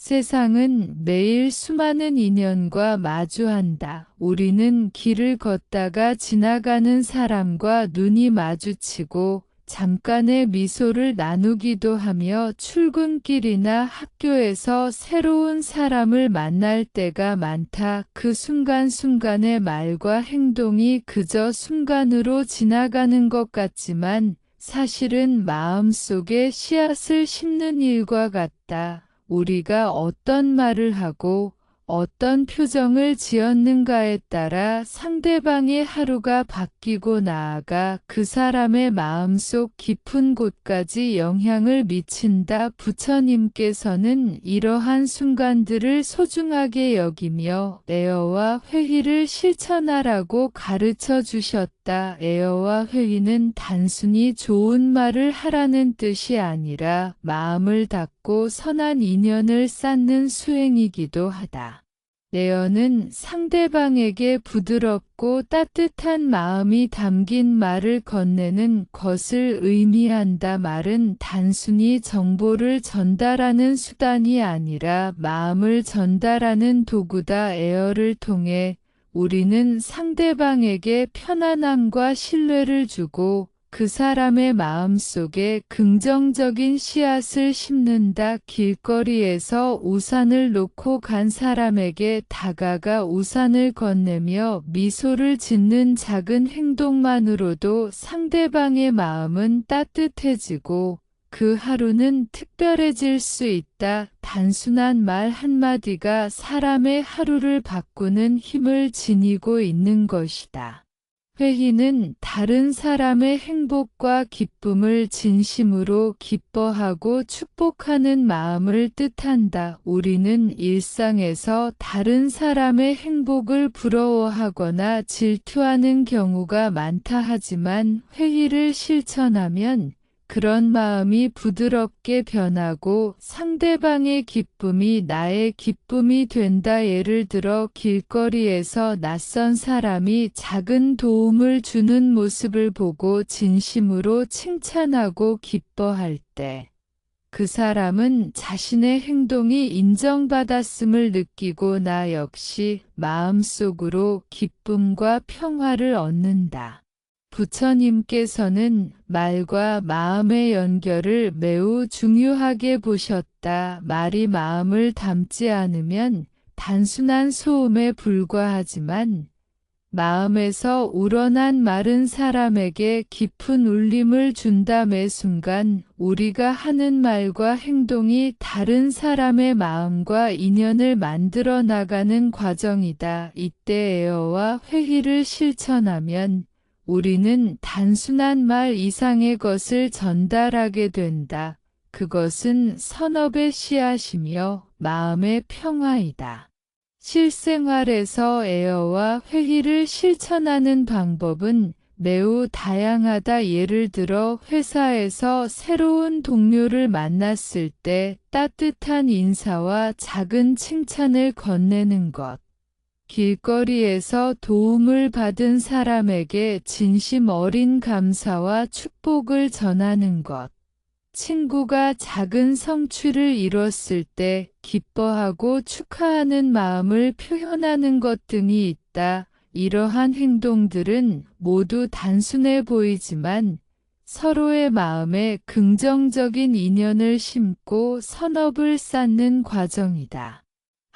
세상은 매일 수많은 인연과 마주한다. 우리는 길을 걷다가 지나가는 사람과 눈이 마주치고 잠깐의 미소를 나누기도 하며 출근길이나 학교에서 새로운 사람을 만날 때가 많다. 그 순간순간의 말과 행동이 그저 순간으로 지나가는 것 같지만 사실은 마음속에 씨앗을 심는 일과 같다. 우리가 어떤 말을 하고 어떤 표정을 지었는가에 따라 상대방의 하루가 바뀌고 나아가 그 사람의 마음속 깊은 곳까지 영향을 미친다. 부처님께서는 이러한 순간들을 소중하게 여기며 애어와 회의를 실천하라고 가르쳐 주셨다. 애어와 회의는 단순히 좋은 말을 하라는 뜻이 아니라 마음을 닫고 선한 인연을 쌓는 수행이기도 하다. 내어는 상대방에게 부드럽고 따뜻한 마음이 담긴 말을 건네는 것을 의미한다. 말은 단순히 정보를 전달하는 수단이 아니라 마음을 전달하는 도구다. 에어를 통해 우리는 상대방에게 편안함과 신뢰를 주고 그 사람의 마음속에 긍정적인 씨앗을 심는다. 길거리에서 우산을 놓고 간 사람에게 다가가 우산을 건네며 미소를 짓는 작은 행동만으로도 상대방의 마음은 따뜻해지고 그 하루는 특별해질 수 있다. 단순한 말 한마디가 사람의 하루를 바꾸는 힘을 지니고 있는 것이다. 회의는 다른 사람의 행복과 기쁨을 진심으로 기뻐하고 축복하는 마음을 뜻한다. 우리는 일상에서 다른 사람의 행복을 부러워하거나 질투하는 경우가 많다. 하지만 회의를 실천하면 그런 마음이 부드럽게 변하고 상대방의 기쁨이 나의 기쁨이 된다. 예를 들어 길거리에서 낯선 사람이 작은 도움을 주는 모습을 보고 진심으로 칭찬하고 기뻐할 때 그 사람은 자신의 행동이 인정받았음을 느끼고 나 역시 마음속으로 기쁨과 평화를 얻는다. 부처님께서는 말과 마음의 연결을 매우 중요하게 보셨다. 말이 마음을 담지 않으면 단순한 소음에 불과하지만 마음에서 우러난 말은 사람에게 깊은 울림을 준다. 매 순간 우리가 하는 말과 행동이 다른 사람의 마음과 인연을 만들어 나가는 과정이다. 이때 에어와 회의를 실천하면 우리는 단순한 말 이상의 것을 전달하게 된다. 그것은 선업의 씨앗이며 마음의 평화이다. 실생활에서 에어와 회의를 실천하는 방법은 매우 다양하다. 예를 들어 회사에서 새로운 동료를 만났을 때 따뜻한 인사와 작은 칭찬을 건네는 것. 길거리에서 도움을 받은 사람에게 진심 어린 감사와 축복을 전하는 것. 친구가 작은 성취를 이뤘을 때 기뻐하고 축하하는 마음을 표현하는 것 등이 있다. 이러한 행동들은 모두 단순해 보이지만 서로의 마음에 긍정적인 인연을 심고 선업을 쌓는 과정이다.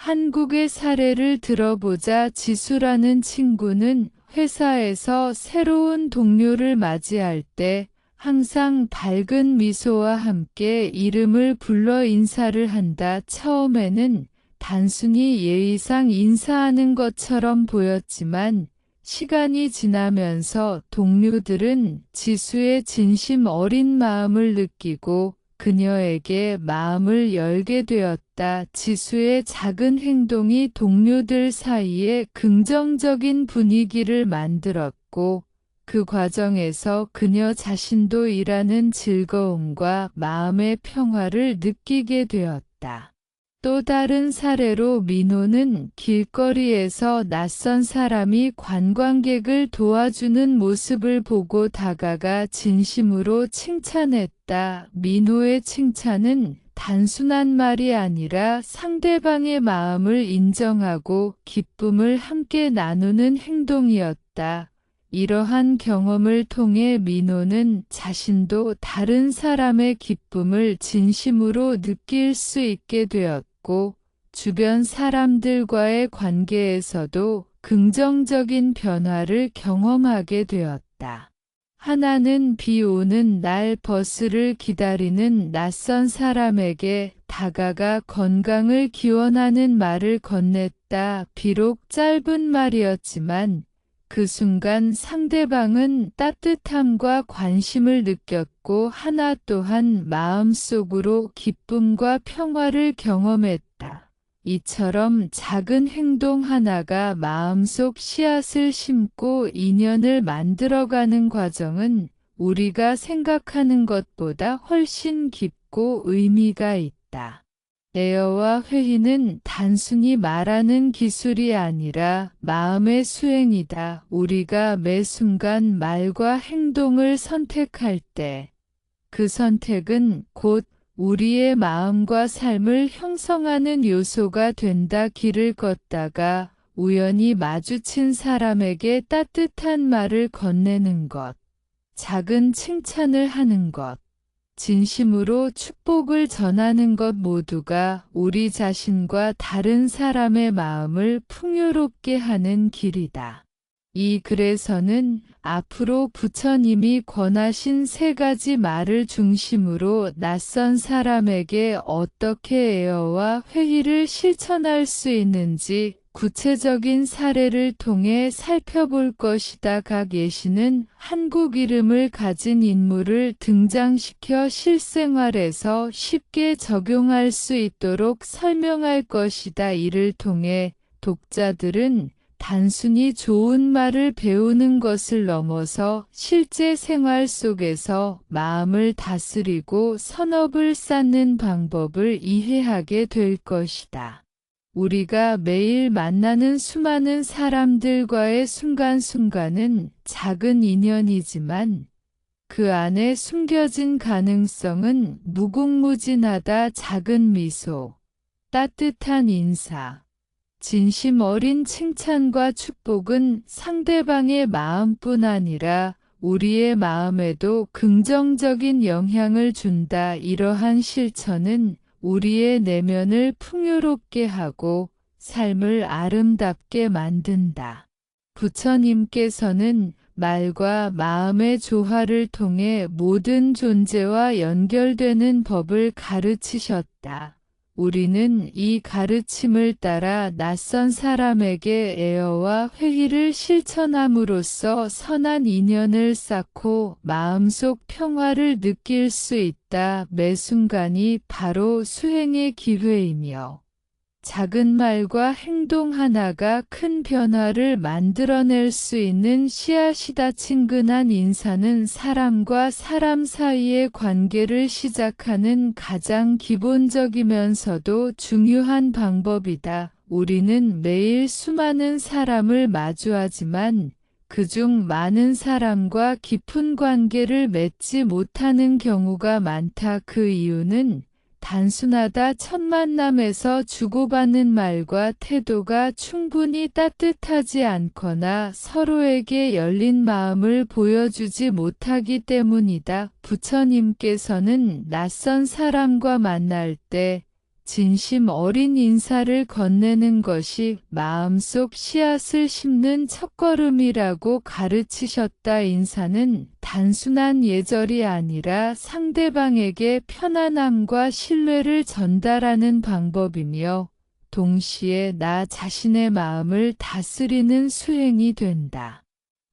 한국의 사례를 들어보자. 지수라는 친구는 회사에서 새로운 동료를 맞이할 때 항상 밝은 미소와 함께 이름을 불러 인사를 한다. 처음에는 단순히 예의상 인사하는 것처럼 보였지만 시간이 지나면서 동료들은 지수의 진심 어린 마음을 느끼고 그녀에게 마음을 열게 되었다. 지수의 작은 행동이 동료들 사이에 긍정적인 분위기를 만들었고 그 과정에서 그녀 자신도 일하는 즐거움과 마음의 평화를 느끼게 되었다. 또 다른 사례로 민호는 길거리에서 낯선 사람이 관광객을 도와주는 모습을 보고 다가가 진심으로 칭찬했다. 민호의 칭찬은 단순한 말이 아니라 상대방의 마음을 인정하고 기쁨을 함께 나누는 행동이었다. 이러한 경험을 통해 민호는 자신도 다른 사람의 기쁨을 진심으로 느낄 수 있게 되었고, 주변 사람들과의 관계에서도 긍정적인 변화를 경험하게 되었다. 하나는 비 오는 날 버스를 기다리는 낯선 사람에게 다가가 건강을 기원하는 말을 건넸다. 비록 짧은 말이었지만 그 순간 상대방은 따뜻함과 관심을 느꼈고 하나 또한 마음속으로 기쁨과 평화를 경험했다. 이처럼 작은 행동 하나가 마음속 씨앗을 심고 인연을 만들어가는 과정은 우리가 생각하는 것보다 훨씬 깊고 의미가 있다. 대화와 회의는 단순히 말하는 기술이 아니라 마음의 수행이다. 우리가 매 순간 말과 행동을 선택할 때, 그 선택은 곧 우리의 마음과 삶을 형성하는 요소가 된다. 길을 걷다가 우연히 마주친 사람에게 따뜻한 말을 건네는 것, 작은 칭찬을 하는 것, 진심으로 축복을 전하는 것 모두가 우리 자신과 다른 사람의 마음을 풍요롭게 하는 길이다. 이 글에서는 앞으로 부처님이 권하신 3가지 말을 중심으로 낯선 사람에게 어떻게 애어와 회의를 실천할 수 있는지 구체적인 사례를 통해 살펴볼 것이다. 각 예시는 한국 이름을 가진 인물을 등장시켜 실생활에서 쉽게 적용할 수 있도록 설명할 것이다. 이를 통해 독자들은 단순히 좋은 말을 배우는 것을 넘어서 실제 생활 속에서 마음을 다스리고 선업을 쌓는 방법을 이해하게 될 것이다. 우리가 매일 만나는 수많은 사람들과의 순간순간은 작은 인연이지만 그 안에 숨겨진 가능성은 무궁무진하다. 작은 미소, 따뜻한 인사, 진심 어린 칭찬과 축복은 상대방의 마음뿐 아니라 우리의 마음에도 긍정적인 영향을 준다. 이러한 실천은 우리의 내면을 풍요롭게 하고 삶을 아름답게 만든다. 부처님께서는 말과 마음의 조화를 통해 모든 존재와 연결되는 법을 가르치셨다. 우리는 이 가르침을 따라 낯선 사람에게 애어와 회의를 실천함으로써 선한 인연을 쌓고 마음속 평화를 느낄 수 있다. 매 순간이 바로 수행의 기회이며 작은 말과 행동 하나가 큰 변화를 만들어낼 수 있는 씨앗이다. 친근한 인사는 사람과 사람 사이의 관계를 시작하는 가장 기본적이면서도 중요한 방법이다. 우리는 매일 수많은 사람을 마주하지만 그중 많은 사람과 깊은 관계를 맺지 못하는 경우가 많다. 그 이유는 단순하다. 첫 만남에서 주고받는 말과 태도가 충분히 따뜻하지 않거나 서로에게 열린 마음을 보여주지 못하기 때문이다. 부처님께서는 낯선 사람과 만날 때 진심 어린 인사를 건네는 것이 마음속 씨앗을 심는 첫걸음이라고 가르치셨다. 인사는 단순한 예절이 아니라 상대방에게 편안함과 신뢰를 전달하는 방법이며 동시에 나 자신의 마음을 다스리는 수행이 된다.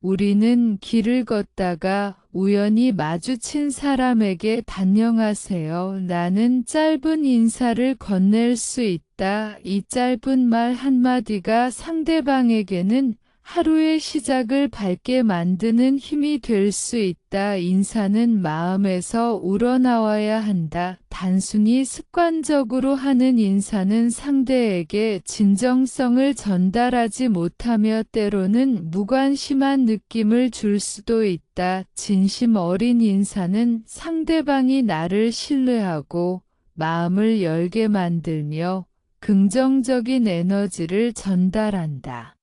우리는 길을 걷다가 우연히 마주친 사람에게 안녕하세요. 나는 짧은 인사를 건넬 수 있다. 이 짧은 말 한마디가 상대방에게는 하루의 시작을 밝게 만드는 힘이 될 수 있다. 인사는 마음에서 우러나와야 한다. 단순히 습관적으로 하는 인사는 상대에게 진정성을 전달하지 못하며 때로는 무관심한 느낌을 줄 수도 있다. 진심 어린 인사는 상대방이 나를 신뢰하고 마음을 열게 만들며 긍정적인 에너지를 전달한다.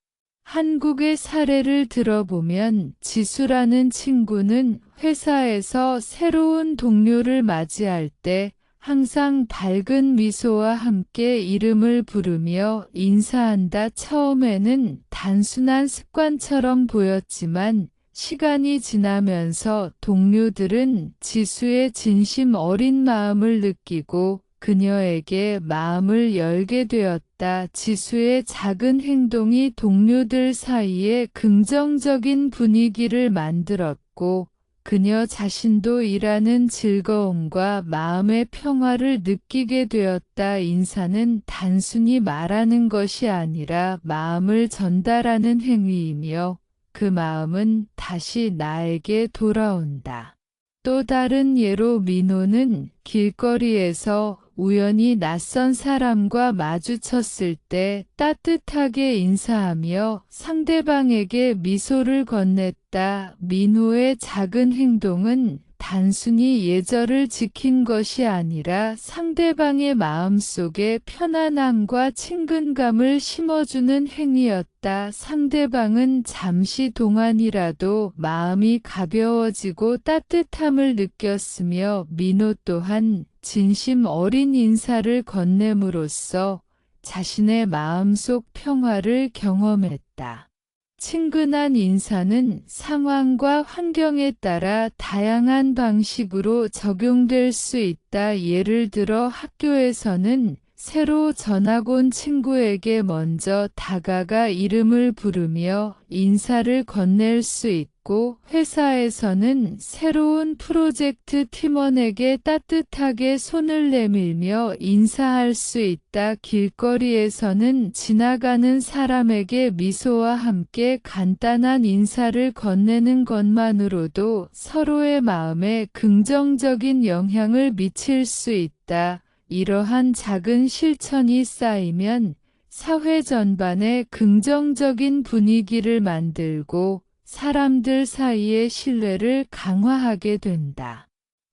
한국의 사례를 들어보면 지수라는 친구는 회사에서 새로운 동료를 맞이할 때 항상 밝은 미소와 함께 이름을 부르며 인사한다. 처음에는 단순한 습관처럼 보였지만 시간이 지나면서 동료들은 지수의 진심 어린 마음을 느끼고 그녀에게 마음을 열게 되었다. 지수의 작은 행동이 동료들 사이에 긍정적인 분위기를 만들었고, 그녀 자신도 일하는 즐거움과 마음의 평화를 느끼게 되었다. 인사는 단순히 말하는 것이 아니라 마음을 전달하는 행위이며, 그 마음은 다시 나에게 돌아온다. 또 다른 예로 민호는 길거리에서 우연히 낯선 사람과 마주쳤을 때 따뜻하게 인사하며 상대방에게 미소를 건넸다. 민호의 작은 행동은 단순히 예절을 지킨 것이 아니라 상대방의 마음속에 편안함과 친근감을 심어주는 행위였다. 상대방은 잠시 동안이라도 마음이 가벼워지고 따뜻함을 느꼈으며 민호 또한 진심 어린 인사를 건넴으로써 자신의 마음속 평화를 경험했다. 친근한 인사는 상황과 환경에 따라 다양한 방식으로 적용될 수 있다. 예를 들어 학교에서는 새로 전학 온 친구에게 먼저 다가가 이름을 부르며 인사를 건넬 수 있고, 회사에서는 새로운 프로젝트 팀원에게 따뜻하게 손을 내밀며 인사할 수 있다. 길거리에서는 지나가는 사람에게 미소와 함께 간단한 인사를 건네는 것만으로도 서로의 마음에 긍정적인 영향을 미칠 수 있다. 이러한 작은 실천이 쌓이면 사회 전반에 긍정적인 분위기를 만들고 사람들 사이의 신뢰를 강화하게 된다.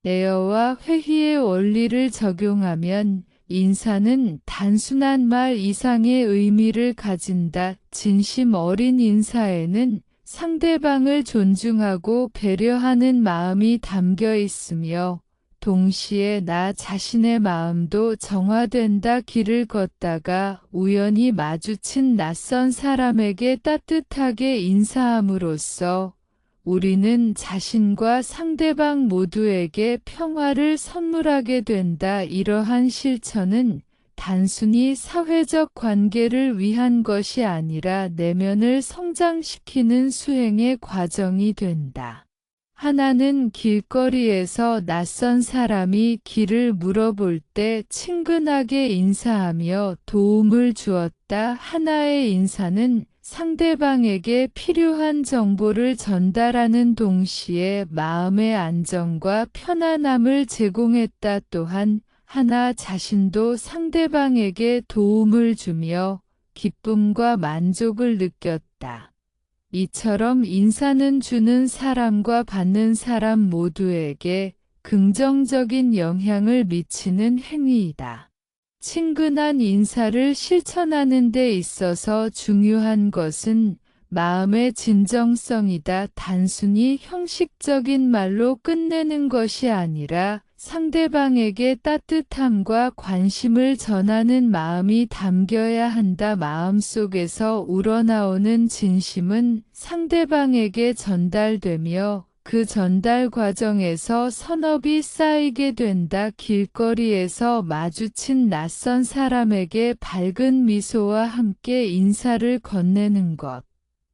에어와 회의의 원리를 적용하면 인사는 단순한 말 이상의 의미를 가진다. 진심 어린 인사에는 상대방을 존중하고 배려하는 마음이 담겨 있으며, 동시에 나 자신의 마음도 정화된다. 길을 걷다가 우연히 마주친 낯선 사람에게 따뜻하게 인사함으로써 우리는 자신과 상대방 모두에게 평화를 선물하게 된다. 이러한 실천은 단순히 사회적 관계를 위한 것이 아니라 내면을 성장시키는 수행의 과정이 된다. 하나는 길거리에서 낯선 사람이 길을 물어볼 때 친근하게 인사하며 도움을 주었다. 하나의 인사는 상대방에게 필요한 정보를 전달하는 동시에 마음의 안정과 편안함을 제공했다. 또한 하나 자신도 상대방에게 도움을 주며 기쁨과 만족을 느꼈다. 이처럼 인사는 주는 사람과 받는 사람 모두에게 긍정적인 영향을 미치는 행위이다. 친근한 인사를 실천하는 데 있어서 중요한 것은 마음의 진정성이다. 단순히 형식적인 말로 끝내는 것이 아니라 상대방에게 따뜻함과 관심을 전하는 마음이 담겨야 한다. 마음속에서 우러나오는 진심은 상대방에게 전달되며 그 전달 과정에서 선업이 쌓이게 된다. 길거리에서 마주친 낯선 사람에게 밝은 미소와 함께 인사를 건네는 것.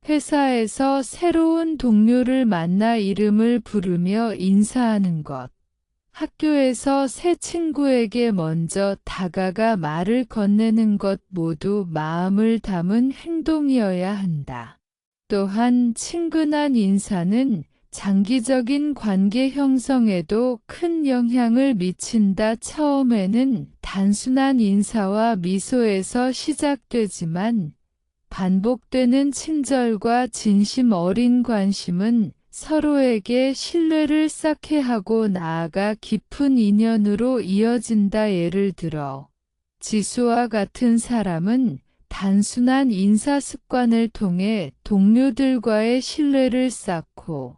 회사에서 새로운 동료를 만나 이름을 부르며 인사하는 것. 학교에서 새 친구에게 먼저 다가가 말을 건네는 것 모두 마음을 담은 행동이어야 한다. 또한 친근한 인사는 장기적인 관계 형성에도 큰 영향을 미친다. 처음에는 단순한 인사와 미소에서 시작되지만 반복되는 친절과 진심 어린 관심은 서로에게 신뢰를 쌓게 하고 나아가 깊은 인연으로 이어진다. 예를 들어, 지수와 같은 사람은 단순한 인사 습관을 통해 동료들과의 신뢰를 쌓고,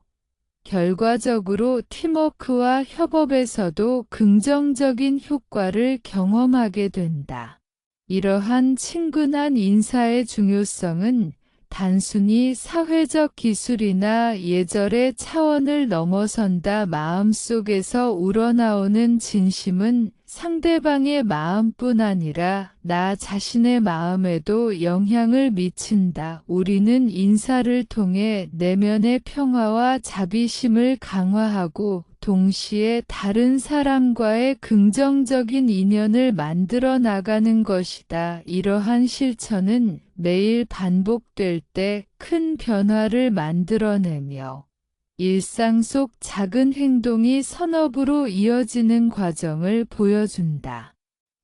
결과적으로 팀워크와 협업에서도 긍정적인 효과를 경험하게 된다. 이러한 친근한 인사의 중요성은 단순히 사회적 기술이나 예절의 차원을 넘어선다. 마음속에서 우러나오는 진심은 상대방의 마음뿐 아니라 나 자신의 마음에도 영향을 미친다. 우리는 인사를 통해 내면의 평화와 자비심을 강화하고 동시에 다른 사람과의 긍정적인 인연을 만들어 나가는 것이다. 이러한 실천은 매일 반복될 때 큰 변화를 만들어내며 일상 속 작은 행동이 선업으로 이어지는 과정을 보여준다.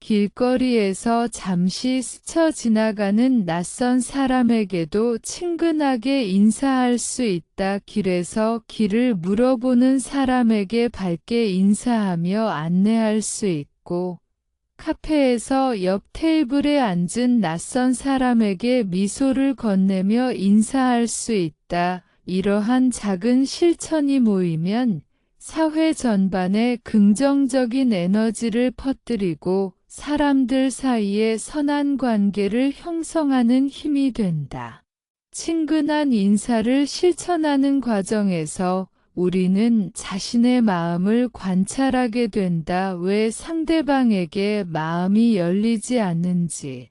길거리에서 잠시 스쳐 지나가는 낯선 사람에게도 친근하게 인사할 수 있다. 길에서 길을 물어보는 사람에게 밝게 인사하며 안내할 수 있고, 카페에서 옆 테이블에 앉은 낯선 사람에게 미소를 건네며 인사할 수 있다. 이러한 작은 실천이 모이면 사회 전반에 긍정적인 에너지를 퍼뜨리고 사람들 사이에 선한 관계를 형성하는 힘이 된다. 친근한 인사를 실천하는 과정에서 우리는 자신의 마음을 관찰하게 된다. 왜 상대방에게 마음이 열리지 않는지,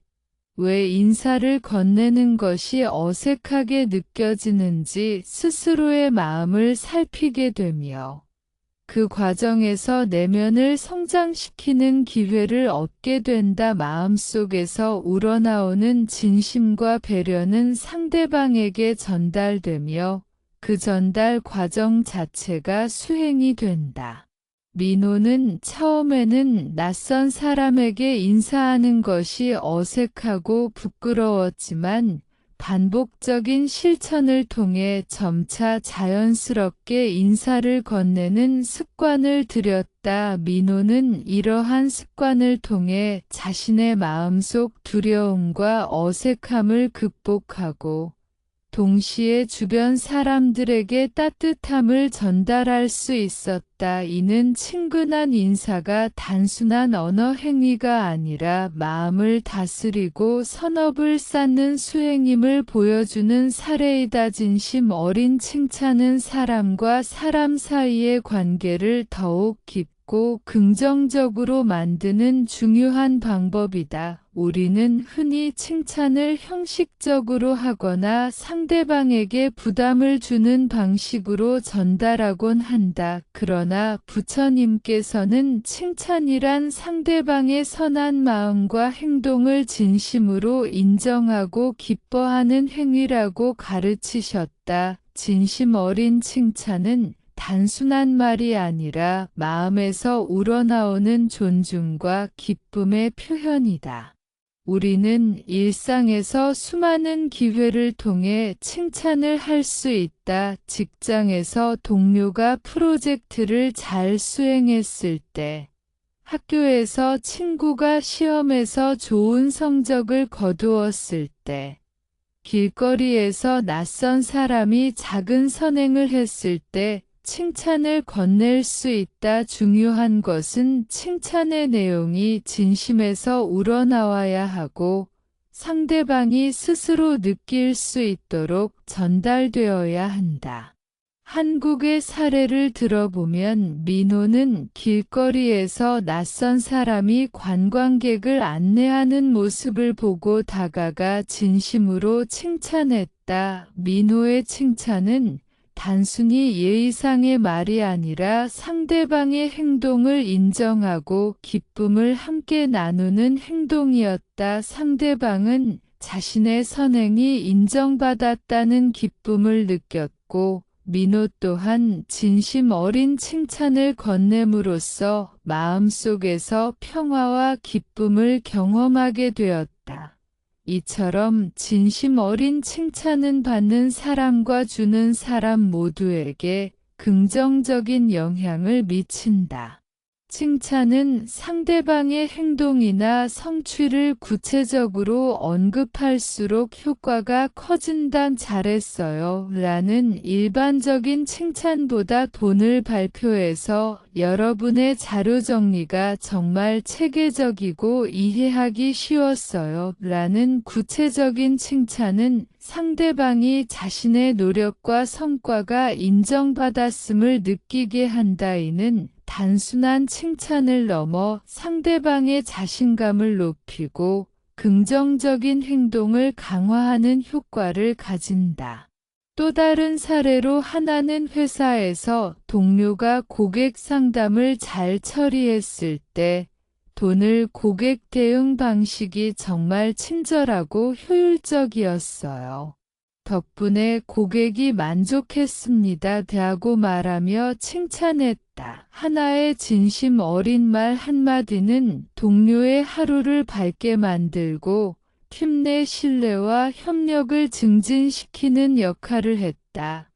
왜 인사를 건네는 것이 어색하게 느껴지는지 스스로의 마음을 살피게 되며, 그 과정에서 내면을 성장시키는 기회를 얻게 된다. 마음속에서 우러나오는 진심과 배려는 상대방에게 전달되며 그 전달 과정 자체가 수행이 된다. 민호는 처음에는 낯선 사람에게 인사하는 것이 어색하고 부끄러웠지만 반복적인 실천을 통해 점차 자연스럽게 인사를 건네는 습관을 들였다. 민호는 이러한 습관을 통해 자신의 마음속 두려움과 어색함을 극복하고 동시에 주변 사람들에게 따뜻함을 전달할 수 있었다. 이는 친근한 인사가 단순한 언어 행위가 아니라 마음을 다스리고 선업을 쌓는 수행임을 보여주는 사례이다. 진심 어린 칭찬은 사람과 사람 사이의 관계를 더욱 깊고 긍정적으로 만드는 중요한 방법이다. 우리는 흔히 칭찬을 형식적으로 하거나 상대방에게 부담을 주는 방식으로 전달하곤 한다. 그러나 부처님께서는 칭찬이란 상대방의 선한 마음과 행동을 진심으로 인정하고 기뻐하는 행위라고 가르치셨다. 진심 어린 칭찬은 단순한 말이 아니라 마음에서 우러나오는 존중과 기쁨의 표현이다. 우리는 일상에서 수많은 기회를 통해 칭찬을 할 수 있다. 직장에서 동료가 프로젝트를 잘 수행했을 때, 학교에서 친구가 시험에서 좋은 성적을 거두었을 때, 길거리에서 낯선 사람이 작은 선행을 했을 때 칭찬을 건넬 수 있다. 중요한 것은 칭찬의 내용이 진심에서 우러나와야 하고 상대방이 스스로 느낄 수 있도록 전달되어야 한다. 한국의 사례를 들어보면 민호는 길거리에서 낯선 사람이 관광객을 안내하는 모습을 보고 다가가 진심으로 칭찬했다. 민호의 칭찬은 단순히 예의상의 말이 아니라 상대방의 행동을 인정하고 기쁨을 함께 나누는 행동이었다. 상대방은 자신의 선행이 인정받았다는 기쁨을 느꼈고 민호 또한 진심 어린 칭찬을 건넴으로써 마음속에서 평화와 기쁨을 경험하게 되었다. 이처럼 진심 어린 칭찬은 받는 사람과 주는 사람 모두에게 긍정적인 영향을 미친다. 칭찬은 상대방의 행동이나 성취를 구체적으로 언급할수록 효과가 커진다. 잘했어요. 라는 일반적인 칭찬보다 돈을 발표해서 여러분의 자료 정리가 정말 체계적이고 이해하기 쉬웠어요. 라는 구체적인 칭찬은 상대방이 자신의 노력과 성과가 인정받았음을 느끼게 한다. 이는 단순한 칭찬을 넘어 상대방의 자신감을 높이고 긍정적인 행동을 강화하는 효과를 가진다. 또 다른 사례로 하나는 회사에서 동료가 고객 상담을 잘 처리했을 때 돈을 고객 대응 방식이 정말 친절하고 효율적이었어요. 덕분에 고객이 만족했습니다. 라고 말하며 칭찬했다. 하나의 진심 어린 말 한마디는 동료의 하루를 밝게 만들고 팀 내 신뢰와 협력을 증진시키는 역할을 했다.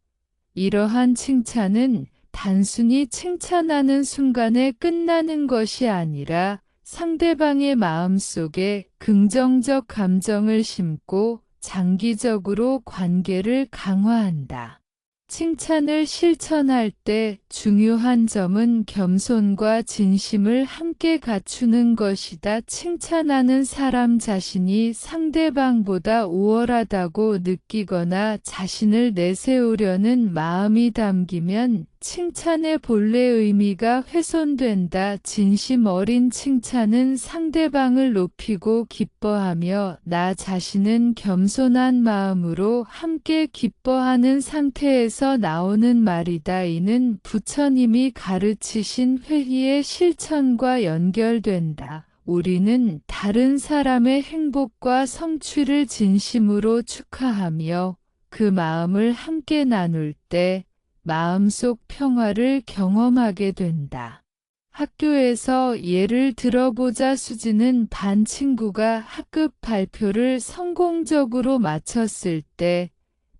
이러한 칭찬은 단순히 칭찬하는 순간에 끝나는 것이 아니라 상대방의 마음속에 긍정적 감정을 심고 장기적으로 관계를 강화한다. 칭찬을 실천할 때 중요한 점은 겸손과 진심을 함께 갖추는 것이다. 칭찬하는 사람 자신이 상대방보다 우월하다고 느끼거나 자신을 내세우려는 마음이 담기면 칭찬의 본래 의미가 훼손된다. 진심 어린 칭찬은 상대방을 높이고 기뻐하며 나 자신은 겸손한 마음으로 함께 기뻐하는 상태에서 나오는 말이다. 이는 부처님이 가르치신 회의의 실천과 연결된다. 우리는 다른 사람의 행복과 성취를 진심으로 축하하며 그 마음을 함께 나눌 때 마음속 평화를 경험하게 된다. 학교에서 예를 들어보자. 수지는 반 친구가 학급 발표를 성공적으로 마쳤을 때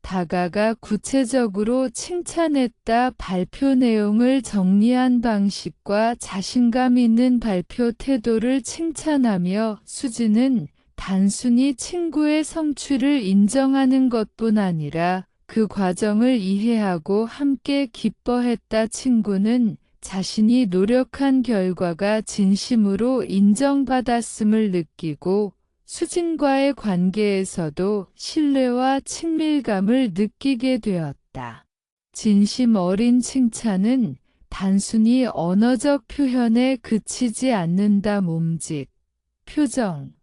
다가가 구체적으로 칭찬했다. 발표 내용을 정리한 방식과 자신감 있는 발표 태도를 칭찬하며 수지는 단순히 친구의 성취를 인정하는 것뿐 아니라 그 과정을 이해하고 함께 기뻐했다. 친구는 자신이 노력한 결과가 진심으로 인정받았음을 느끼고 수진과의 관계에서도 신뢰와 친밀감을 느끼게 되었다. 진심 어린 칭찬은 단순히 언어적 표현에 그치지 않는다. 몸짓, 표정,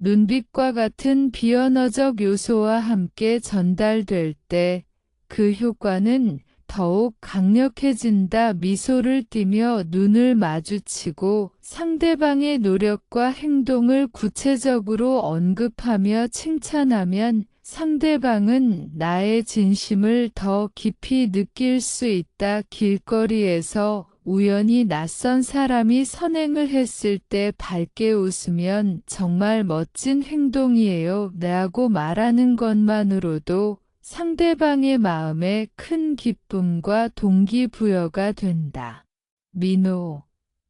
눈빛과 같은 비언어적 요소와 함께 전달될 때 그 효과는 더욱 강력해진다. 미소를 띠며 눈을 마주치고 상대방의 노력과 행동을 구체적으로 언급하며 칭찬하면 상대방은 나의 진심을 더 깊이 느낄 수 있다. 길거리에서 우연히 낯선 사람이 선행을 했을 때 밝게 웃으면 정말 멋진 행동이에요. 라고 말하는 것만으로도 상대방의 마음에 큰 기쁨과 동기부여가 된다. 민호,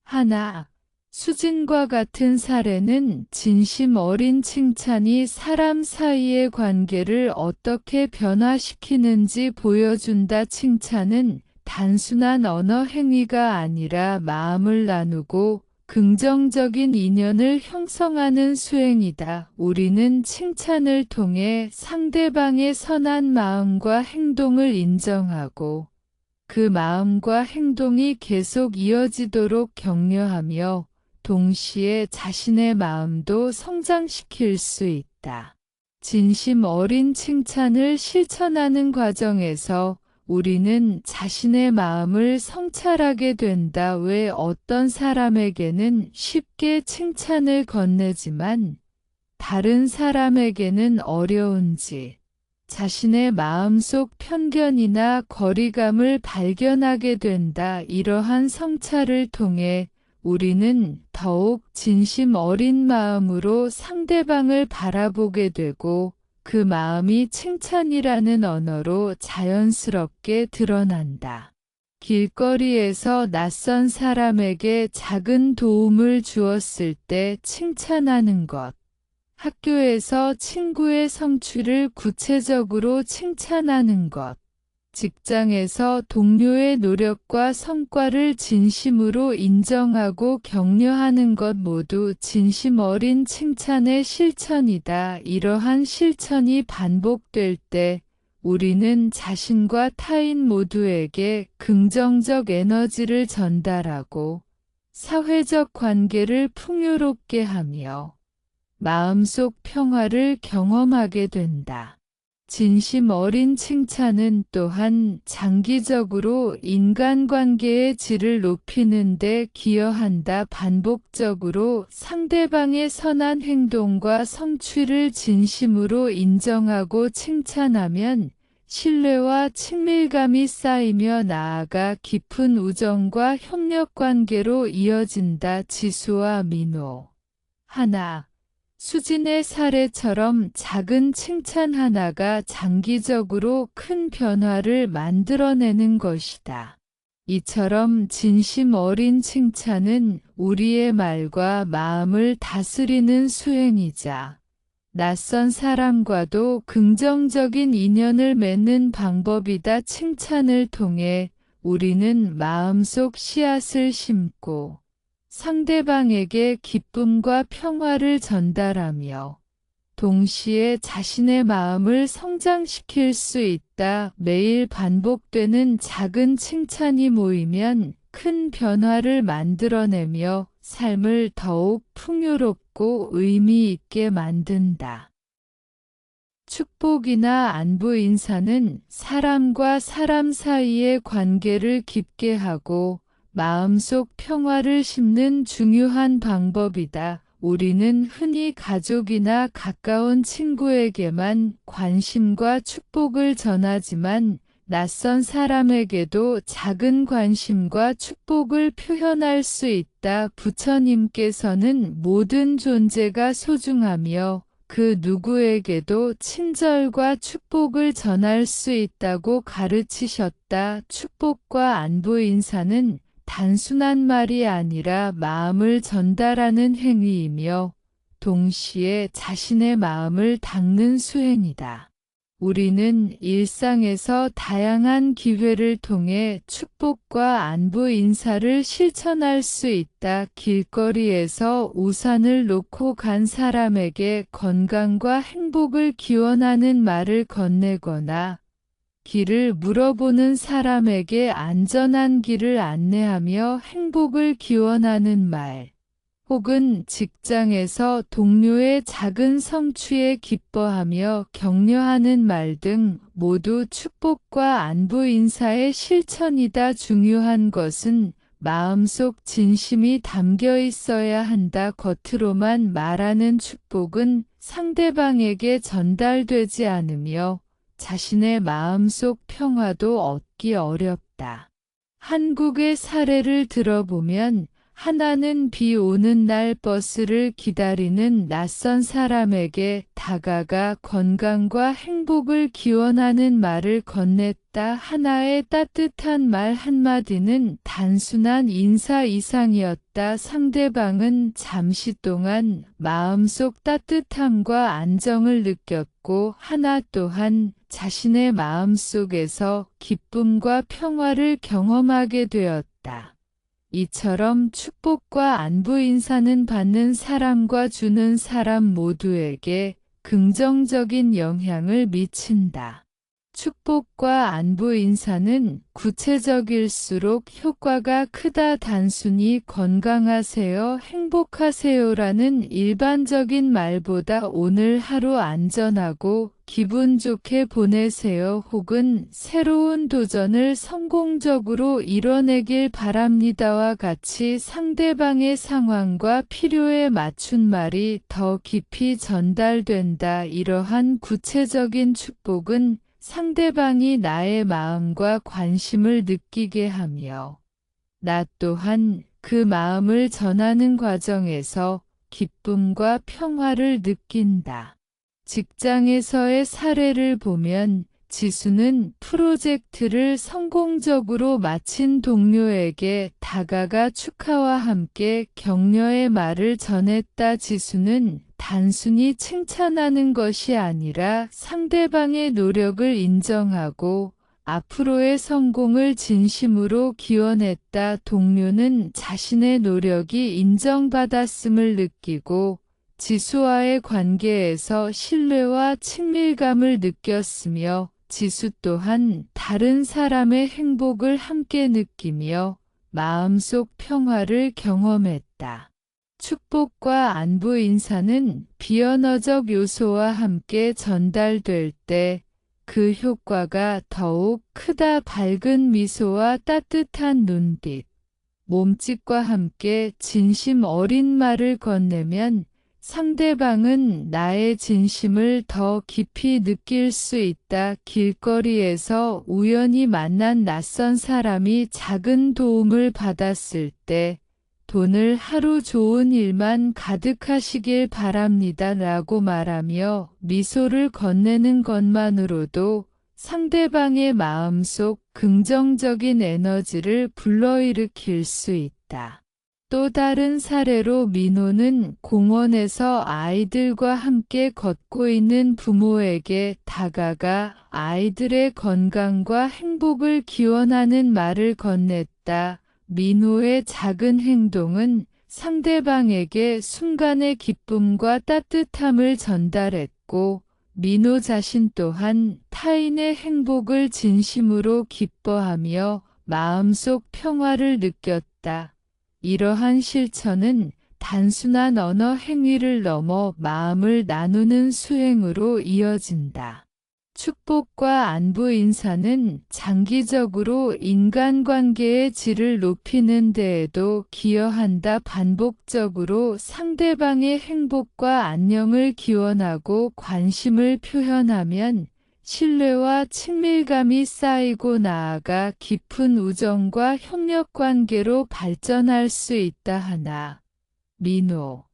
하나, 수진과 같은 사례는 진심 어린 칭찬이 사람 사이의 관계를 어떻게 변화시키는지 보여준다. 칭찬은 단순한 언어 행위가 아니라 마음을 나누고 긍정적인 인연을 형성하는 수행이다. 우리는 칭찬을 통해 상대방의 선한 마음과 행동을 인정하고 그 마음과 행동이 계속 이어지도록 격려하며 동시에 자신의 마음도 성장시킬 수 있다. 진심 어린 칭찬을 실천하는 과정에서 우리는 자신의 마음을 성찰하게 된다. 왜 어떤 사람에게는 쉽게 칭찬을 건네지만 다른 사람에게는 어려운지, 자신의 마음속 편견이나 거리감을 발견하게 된다. 이러한 성찰을 통해 우리는 더욱 진심 어린 마음으로 상대방을 바라보게 되고 그 마음이 칭찬이라는 언어로 자연스럽게 드러난다. 길거리에서 낯선 사람에게 작은 도움을 주었을 때 칭찬하는 것. 학교에서 친구의 성취를 구체적으로 칭찬하는 것. 직장에서 동료의 노력과 성과를 진심으로 인정하고 격려하는 것 모두 진심 어린 칭찬의 실천이다. 이러한 실천이 반복될 때 우리는 자신과 타인 모두에게 긍정적 에너지를 전달하고 사회적 관계를 풍요롭게 하며 마음속 평화를 경험하게 된다. 진심 어린 칭찬은 또한 장기적으로 인간관계의 질을 높이는 데 기여한다. 반복적으로 상대방의 선한 행동과 성취를 진심으로 인정하고 칭찬하면 신뢰와 친밀감이 쌓이며 나아가 깊은 우정과 협력관계로 이어진다. 지수와 민호. 하나. 수진의 사례처럼 작은 칭찬 하나가 장기적으로 큰 변화를 만들어내는 것이다. 이처럼 진심 어린 칭찬은 우리의 말과 마음을 다스리는 수행이자 낯선 사람과도 긍정적인 인연을 맺는 방법이다. 칭찬을 통해 우리는 마음속 씨앗을 심고 상대방에게 기쁨과 평화를 전달하며 동시에 자신의 마음을 성장시킬 수 있다. 매일 반복되는 작은 칭찬이 모이면 큰 변화를 만들어내며 삶을 더욱 풍요롭고 의미 있게 만든다. 축복이나 안부 인사는 사람과 사람 사이의 관계를 깊게 하고 마음속 평화를 심는 중요한 방법이다. 우리는 흔히 가족이나 가까운 친구에게만 관심과 축복을 전하지만 낯선 사람에게도 작은 관심과 축복을 표현할 수 있다. 부처님께서는 모든 존재가 소중하며 그 누구에게도 친절과 축복을 전할 수 있다고 가르치셨다. 축복과 안부 인사는 단순한 말이 아니라 마음을 전달하는 행위이며 동시에 자신의 마음을 닦는 수행이다. 우리는 일상에서 다양한 기회를 통해 축복과 안부 인사를 실천할 수 있다. 길거리에서 우산을 놓고 간 사람에게 건강과 행복을 기원하는 말을 건네거나 길을 물어보는 사람에게 안전한 길을 안내하며 행복을 기원하는 말, 혹은 직장에서 동료의 작은 성취에 기뻐하며 격려하는 말 등 모두 축복과 안부 인사의 실천이다. 중요한 것은 마음속 진심이 담겨 있어야 한다. 겉으로만 말하는 축복은 상대방에게 전달되지 않으며 자신의 마음속 평화도 얻기 어렵다. 한국의 사례를 들어보면 하나는 비 오는 날 버스를 기다리는 낯선 사람에게 다가가 건강과 행복을 기원하는 말을 건넸다. 하나의 따뜻한 말 한마디는 단순한 인사 이상이었다. 상대방은 잠시 동안 마음속 따뜻함과 안정을 느꼈고 하나 또한 자신의 마음속에서 기쁨과 평화를 경험하게 되었다. 이처럼 축복과 안부 인사는 받는 사람과 주는 사람 모두에게 긍정적인 영향을 미친다. 축복과 안부 인사는 구체적일수록 효과가 크다. 단순히 건강하세요, 행복하세요라는 일반적인 말보다 오늘 하루 안전하고 기분 좋게 보내세요 혹은 새로운 도전을 성공적으로 이뤄내길 바랍니다와 같이 상대방의 상황과 필요에 맞춘 말이 더 깊이 전달된다. 이러한 구체적인 축복은 상대방이 나의 마음과 관심을 느끼게 하며 나 또한 그 마음을 전하는 과정에서 기쁨과 평화를 느낀다. 직장에서의 사례를 보면 지수는 프로젝트를 성공적으로 마친 동료에게 다가가 축하와 함께 격려의 말을 전했다. 지수는 단순히 칭찬하는 것이 아니라 상대방의 노력을 인정하고 앞으로의 성공을 진심으로 기원했다. 동료는 자신의 노력이 인정받았음을 느끼고 지수와의 관계에서 신뢰와 친밀감을 느꼈으며 지수 또한 다른 사람의 행복을 함께 느끼며 마음속 평화를 경험했다. 축복과 안부 인사는 비언어적 요소와 함께 전달될 때 그 효과가 더욱 크다. 밝은 미소와 따뜻한 눈빛, 몸짓과 함께 진심 어린 말을 건네면 상대방은 나의 진심을 더 깊이 느낄 수 있다. 길거리에서 우연히 만난 낯선 사람이 작은 도움을 받았을 때 돈을 하루 좋은 일만 가득하시길 바랍니다 라고 말하며 미소를 건네는 것만으로도 상대방의 마음속 긍정적인 에너지를 불러일으킬 수 있다. 또 다른 사례로 민호는 공원에서 아이들과 함께 걷고 있는 부모에게 다가가 아이들의 건강과 행복을 기원하는 말을 건넸다. 민호의 작은 행동은 상대방에게 순간의 기쁨과 따뜻함을 전달했고 민호 자신 또한 타인의 행복을 진심으로 기뻐하며 마음속 평화를 느꼈다. 이러한 실천은 단순한 언어 행위를 넘어 마음을 나누는 수행으로 이어진다. 축복과 안부 인사는 장기적으로 인간관계의 질을 높이는 데에도 기여한다. 반복적으로 상대방의 행복과 안녕을 기원하고 관심을 표현하면 신뢰와 친밀감이 쌓이고 나아가 깊은 우정과 협력관계로 발전할 수 있다. 하나, 민호,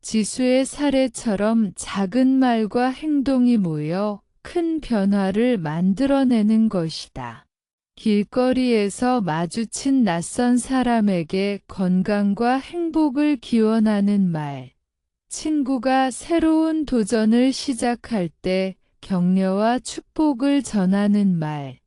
지수의 사례처럼 작은 말과 행동이 모여 큰 변화를 만들어내는 것이다. 길거리에서 마주친 낯선 사람에게 건강과 행복을 기원하는 말, 친구가 새로운 도전을 시작할 때 격려와 축복을 전하는 말,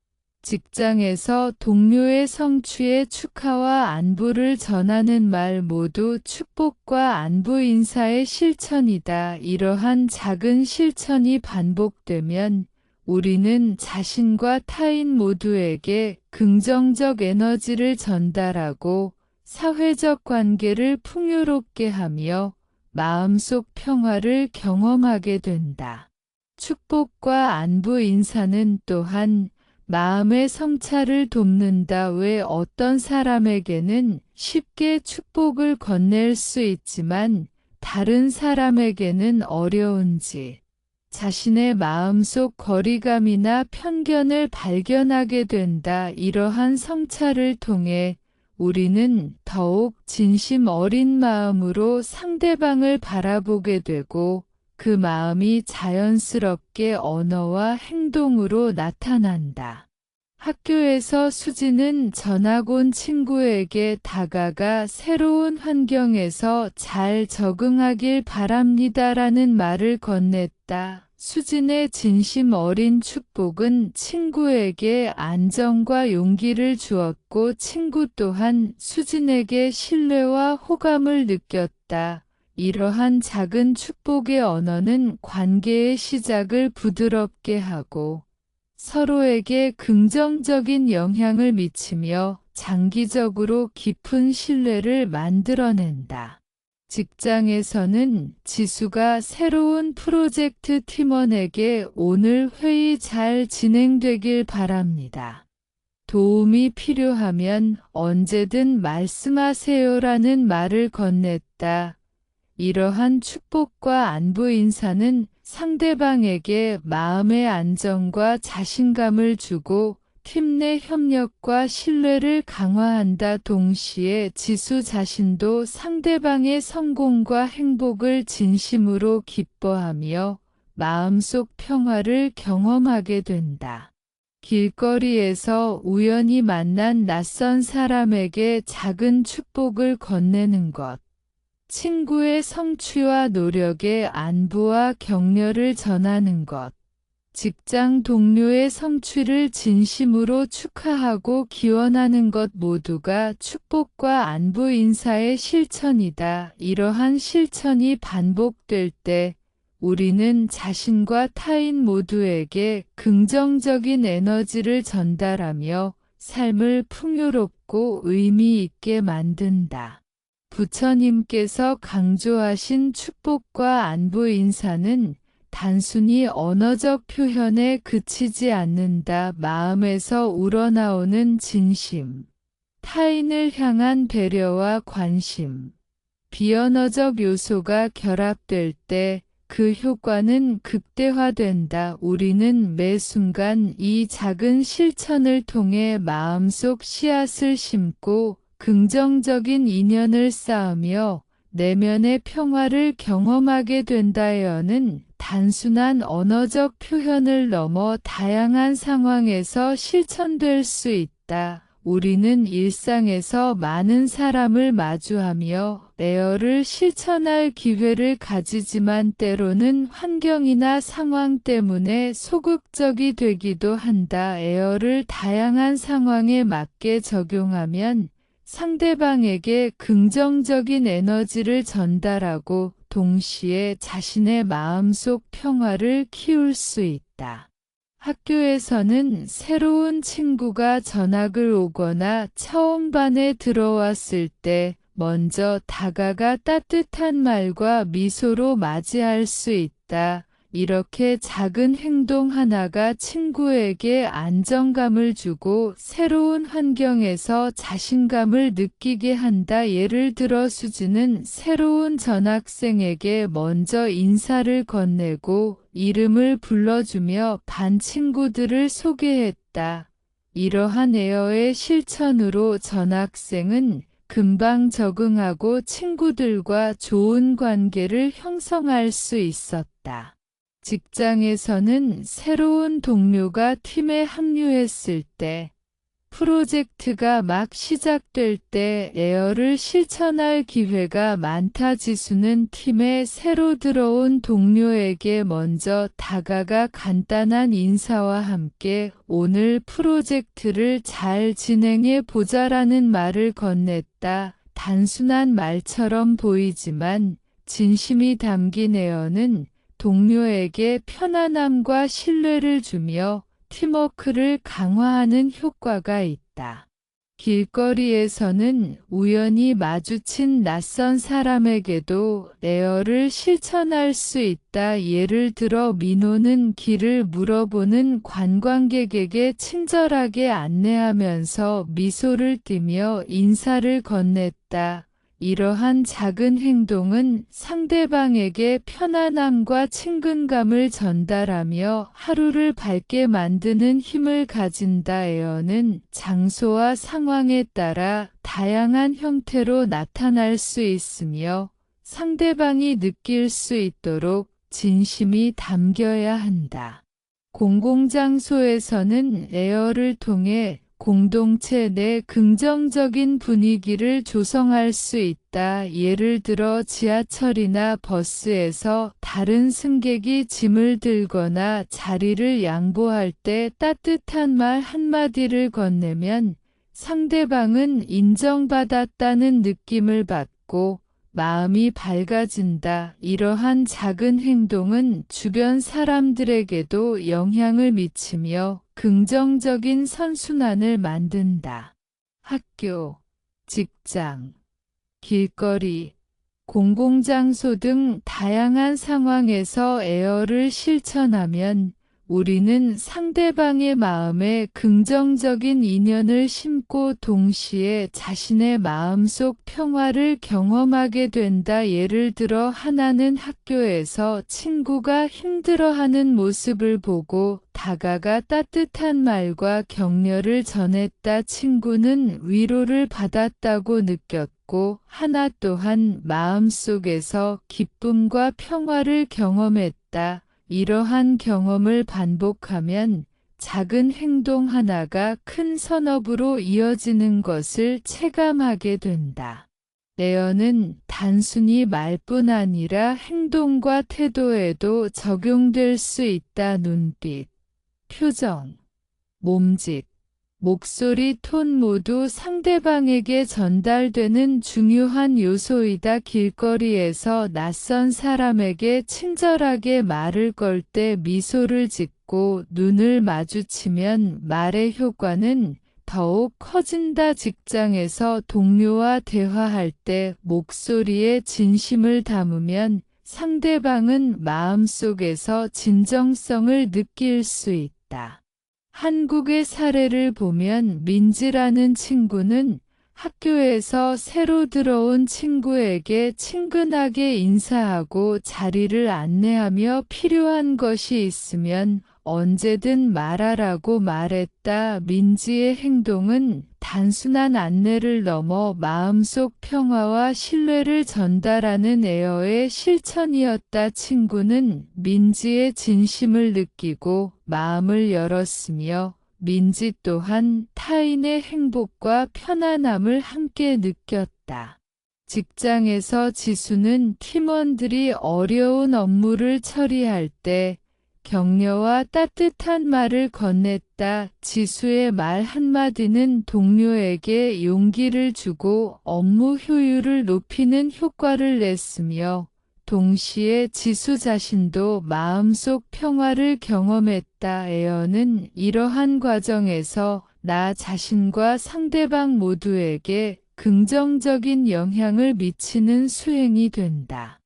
직장에서 동료의 성취에 축하와 안부를 전하는 말 모두 축복과 안부 인사의 실천이다. 이러한 작은 실천이 반복되면 우리는 자신과 타인 모두에게 긍정적 에너지를 전달하고 사회적 관계를 풍요롭게 하며 마음속 평화를 경험하게 된다. 축복과 안부 인사는 또한 마음의 성찰을 돕는다. 왜 어떤 사람에게는 쉽게 축복을 건넬 수 있지만 다른 사람에게는 어려운지, 자신의 마음속 거리감이나 편견을 발견하게 된다. 이러한 성찰을 통해 우리는 더욱 진심 어린 마음으로 상대방을 바라보게 되고 그 마음이 자연스럽게 언어와 행동으로 나타난다. 학교에서 수지는 전학 온 친구에게 다가가 새로운 환경에서 잘 적응하길 바랍니다라는 말을 건넸다. 수진의 진심 어린 축복은 친구에게 안정과 용기를 주었고 친구 또한 수진에게 신뢰와 호감을 느꼈다. 이러한 작은 축복의 언어는 관계의 시작을 부드럽게 하고 서로에게 긍정적인 영향을 미치며 장기적으로 깊은 신뢰를 만들어낸다. 직장에서는 지수가 새로운 프로젝트 팀원에게 오늘 회의 잘 진행되길 바랍니다. 도움이 필요하면 언제든 말씀하세요라는 말을 건넸다. 이러한 축복과 안부 인사는 상대방에게 마음의 안정과 자신감을 주고 팀 내 협력과 신뢰를 강화한다. 동시에 지수 자신도 상대방의 성공과 행복을 진심으로 기뻐하며 마음속 평화를 경험하게 된다. 길거리에서 우연히 만난 낯선 사람에게 작은 축복을 건네는 것. 친구의 성취와 노력에 안부와 격려를 전하는 것. 직장 동료의 성취를 진심으로 축하하고 기원하는 것 모두가 축복과 안부 인사의 실천이다. 이러한 실천이 반복될 때 우리는 자신과 타인 모두에게 긍정적인 에너지를 전달하며 삶을 풍요롭고 의미 있게 만든다. 부처님께서 강조하신 축복과 안부 인사는 단순히 언어적 표현에 그치지 않는다. 마음에서 우러나오는 진심, 타인을 향한 배려와 관심, 비언어적 요소가 결합될 때 그 효과는 극대화된다. 우리는 매 순간 이 작은 실천을 통해 마음속 씨앗을 심고 긍정적인 인연을 쌓으며 내면의 평화를 경험하게 된다여는 단순한 언어적 표현을 넘어 다양한 상황에서 실천될 수 있다. 우리는 일상에서 많은 사람을 마주하며 에어를 실천할 기회를 가지지만 때로는 환경이나 상황 때문에 소극적이 되기도 한다. 에어를 다양한 상황에 맞게 적용하면 상대방에게 긍정적인 에너지를 전달하고 동시에 자신의 마음속 평화를 키울 수 있다. 학교에서는 새로운 친구가 전학을 오거나 처음 반에 들어왔을 때 먼저 다가가 따뜻한 말과 미소로 맞이할 수 있다. 이렇게 작은 행동 하나가 친구에게 안정감을 주고 새로운 환경에서 자신감을 느끼게 한다. 예를 들어 수지는 새로운 전학생에게 먼저 인사를 건네고 이름을 불러주며 반 친구들을 소개했다. 이러한 에어의 실천으로 전학생은 금방 적응하고 친구들과 좋은 관계를 형성할 수 있었다. 직장에서는 새로운 동료가 팀에 합류했을 때, 프로젝트가 막 시작될 때 에어를 실천할 기회가 많다. 지수는 팀에 새로 들어온 동료에게 먼저 다가가 간단한 인사와 함께 오늘 프로젝트를 잘 진행해 보자라는 말을 건넸다. 단순한 말처럼 보이지만 진심이 담긴 에어는 동료에게 편안함과 신뢰를 주며 팀워크를 강화하는 효과가 있다. 길거리에서는 우연히 마주친 낯선 사람에게도 에어를 실천할 수 있다. 예를 들어 민호는 길을 물어보는 관광객에게 친절하게 안내하면서 미소를 띠며 인사를 건넸다. 이러한 작은 행동은 상대방에게 편안함과 친근감을 전달하며 하루를 밝게 만드는 힘을 가진다. 에어는 장소와 상황에 따라 다양한 형태로 나타날 수 있으며 상대방이 느낄 수 있도록 진심이 담겨야 한다. 공공장소에서는 에어를 통해 공동체 내 긍정적인 분위기를 조성할 수 있다. 예를 들어 지하철이나 버스에서 다른 승객이 짐을 들거나 자리를 양보할 때 따뜻한 말 한마디를 건네면 상대방은 인정받았다는 느낌을 받고 마음이 밝아진다. 이러한 작은 행동은 주변 사람들에게도 영향을 미치며 긍정적인 선순환을 만든다. 학교, 직장, 길거리, 공공장소 등 다양한 상황에서 에어를 실천하면 우리는 상대방의 마음에 긍정적인 인연을 심고 동시에 자신의 마음속 평화를 경험하게 된다. 예를 들어 하나는 학교에서 친구가 힘들어하는 모습을 보고 다가가 따뜻한 말과 격려를 전했다. 친구는 위로를 받았다고 느꼈고 하나 또한 마음속에서 기쁨과 평화를 경험했다. 이러한 경험을 반복하면 작은 행동 하나가 큰 선업으로 이어지는 것을 체감하게 된다. 레어는 단순히 말뿐 아니라 행동과 태도에도 적용될 수 있다. 눈빛, 표정, 몸짓, 목소리 톤 모두 상대방에게 전달되는 중요한 요소이다. 길거리에서 낯선 사람에게 친절하게 말을 걸 때 미소를 짓고 눈을 마주치면 말의 효과는 더욱 커진다. 직장에서 동료와 대화할 때 목소리에 진심을 담으면 상대방은 마음속에서 진정성을 느낄 수 있다. 한국의 사례를 보면 민지라는 친구는 학교에서 새로 들어온 친구에게 친근하게 인사하고 자리를 안내하며 필요한 것이 있으면 언제든 말하라고 말했다. 민지의 행동은 단순한 안내를 넘어 마음속 평화와 신뢰를 전달하는 에어의 실천이었다. 친구는 민지의 진심을 느끼고 마음을 열었으며 민지 또한 타인의 행복과 편안함을 함께 느꼈다. 직장에서 지수는 팀원들이 어려운 업무를 처리할 때 격려와 따뜻한 말을 건넸다. 지수의 말 한마디는 동료에게 용기를 주고 업무 효율을 높이는 효과를 냈으며 동시에 지수 자신도 마음속 평화를 경험했다. 에어는 이러한 과정에서 나 자신과 상대방 모두에게 긍정적인 영향을 미치는 수행이 된다.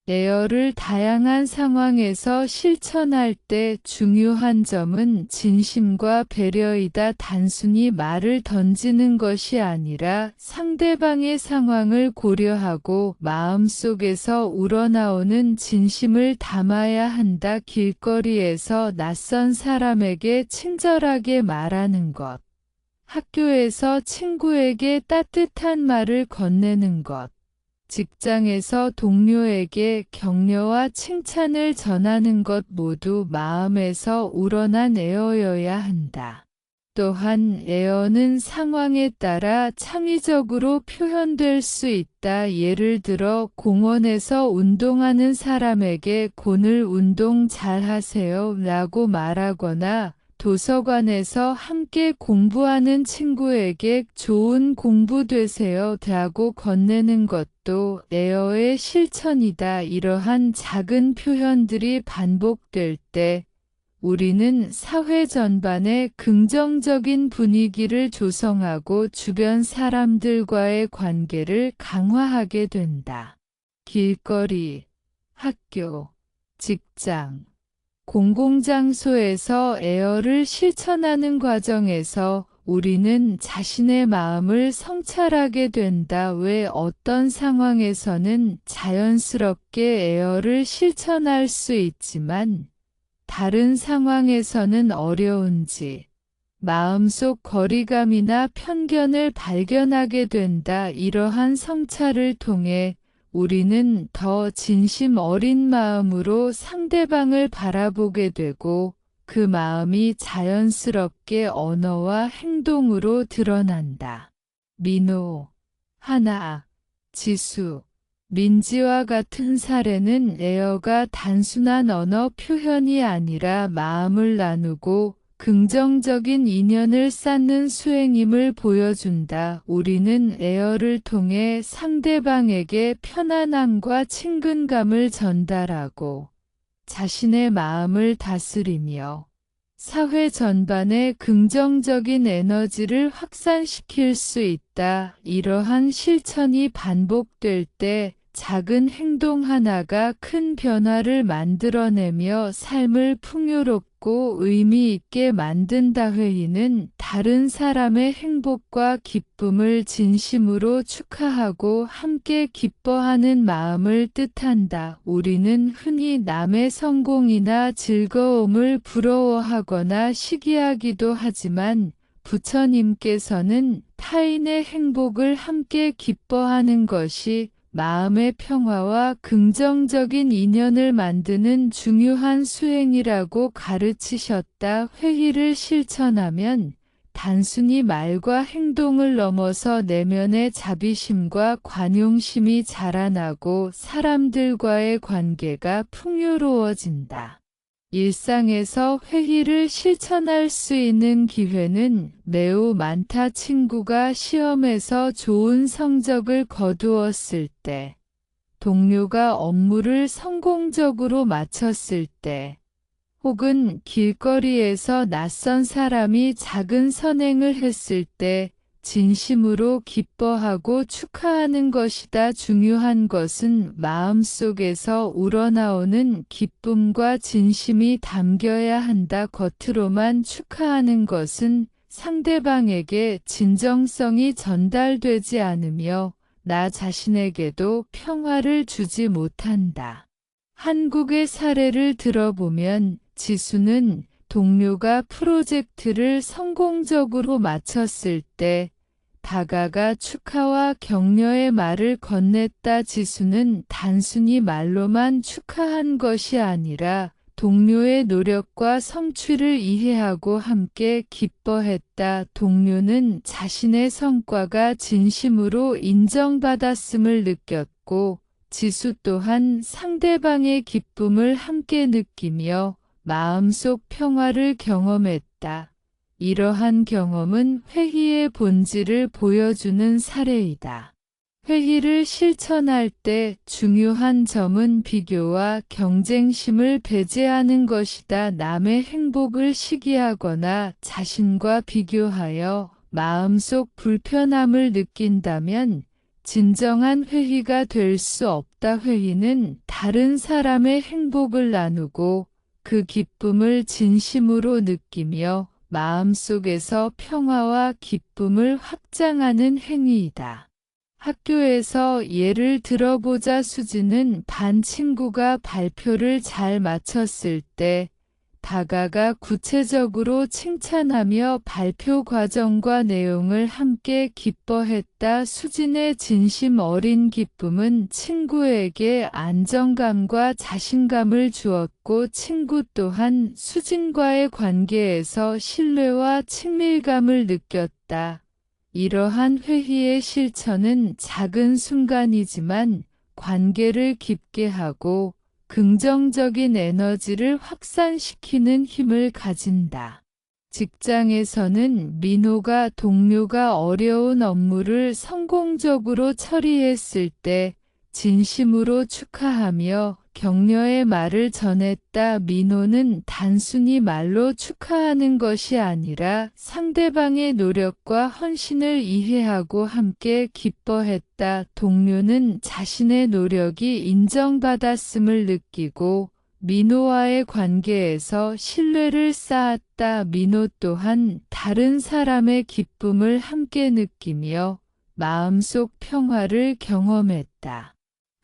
에어를 다양한 상황에서 실천할 때 중요한 점은 진심과 배려이다. 단순히 말을 던지는 것이 아니라 상대방의 상황을 고려하고 마음속에서 우러나오는 진심을 담아야 한다. 길거리에서 낯선 사람에게 친절하게 말하는 것, 학교에서 친구에게 따뜻한 말을 건네는 것, 직장에서 동료에게 격려와 칭찬을 전하는 것 모두 마음에서 우러난 에어여야 한다. 또한 에어는 상황에 따라 창의적으로 표현될 수 있다. 예를 들어 공원에서 운동하는 사람에게 오늘 운동 잘 하세요 라고 말하거나 도서관에서 함께 공부하는 친구에게 좋은 공부 되세요 라고 건네는 것도 에어의 실천이다. 이러한 작은 표현들이 반복될 때 우리는 사회 전반에 긍정적인 분위기를 조성하고 주변 사람들과의 관계를 강화하게 된다. 길거리, 학교, 직장, 공공장소에서 에어를 실천하는 과정에서 우리는 자신의 마음을 성찰하게 된다. 왜 어떤 상황에서는 자연스럽게 에어를 실천할 수 있지만 다른 상황에서는 어려운지 마음속 거리감이나 편견을 발견하게 된다. 이러한 성찰을 통해 우리는 더 진심 어린 마음으로 상대방을 바라보게 되고 그 마음이 자연스럽게 언어와 행동으로 드러난다. 민호, 하나, 지수, 민지와 같은 사례는 에어가 단순한 언어 표현이 아니라 마음을 나누고 긍정적인 인연을 쌓는 수행임을 보여준다. 우리는 에어를 통해 상대방에게 편안함과 친근감을 전달하고 자신의 마음을 다스리며 사회 전반에 긍정적인 에너지를 확산시킬 수 있다. 이러한 실천이 반복될 때 작은 행동 하나가 큰 변화를 만들어내며 삶을 풍요롭고 의미 있게 만든다. 회의는 다른 사람의 행복과 기쁨을 진심으로 축하하고 함께 기뻐하는 마음을 뜻한다. 우리는 흔히 남의 성공이나 즐거움을 부러워하거나 시기하기도 하지만 부처님께서는 타인의 행복을 함께 기뻐하는 것이 마음의 평화와 긍정적인 인연을 만드는 중요한 수행이라고 가르치셨다. 회의를 실천하면 단순히 말과 행동을 넘어서 내면의 자비심과 관용심이 자라나고 사람들과의 관계가 풍요로워진다. 일상에서 회의를 실천할 수 있는 기회는 매우 많다. 친구가 시험에서 좋은 성적을 거두었을 때, 동료가 업무를 성공적으로 마쳤을 때, 혹은 길거리에서 낯선 사람이 작은 선행을 했을 때 진심으로 기뻐하고 축하하는 것이다. 중요한 것은 마음속에서 우러나오는 기쁨과 진심이 담겨야 한다. 겉으로만 축하하는 것은 상대방에게 진정성이 전달되지 않으며 나 자신에게도 평화를 주지 못한다. 한국의 사례를 들어보면 지수는 동료가 프로젝트를 성공적으로 마쳤을 때 다가가 축하와 격려의 말을 건넸다. 지수는 단순히 말로만 축하한 것이 아니라 동료의 노력과 성취를 이해하고 함께 기뻐했다. 동료는 자신의 성과가 진심으로 인정받았음을 느꼈고 지수 또한 상대방의 기쁨을 함께 느끼며 마음속 평화를 경험했다. 이러한 경험은 회의의 본질을 보여주는 사례이다. 회의를 실천할 때 중요한 점은 비교와 경쟁심을 배제하는 것이다. 남의 행복을 시기하거나 자신과 비교하여 마음속 불편함을 느낀다면 진정한 회의가 될 수 없다. 회의는 다른 사람의 행복을 나누고 그 기쁨을 진심으로 느끼며 마음속에서 평화와 기쁨을 확장하는 행위이다. 학교에서 예를 들어보자. 수지는 반 친구가 발표를 잘 마쳤을 때 다가가 구체적으로 칭찬하며 발표 과정과 내용을 함께 기뻐했다. 수진의 진심 어린 기쁨은 친구에게 안정감과 자신감을 주었고 친구 또한 수진과의 관계에서 신뢰와 친밀감을 느꼈다. 이러한 회의의 실천은 작은 순간이지만 관계를 깊게 하고 긍정적인 에너지를 확산시키는 힘을 가진다. 직장에서는 민호가 동료가 어려운 업무를 성공적으로 처리했을 때 진심으로 축하하며 격려의 말을 전했다. 민호는 단순히 말로 축하하는 것이 아니라 상대방의 노력과 헌신을 이해하고 함께 기뻐했다. 동료는 자신의 노력이 인정받았음을 느끼고 민호와의 관계에서 신뢰를 쌓았다. 민호 또한 다른 사람의 기쁨을 함께 느끼며 마음속 평화를 경험했다.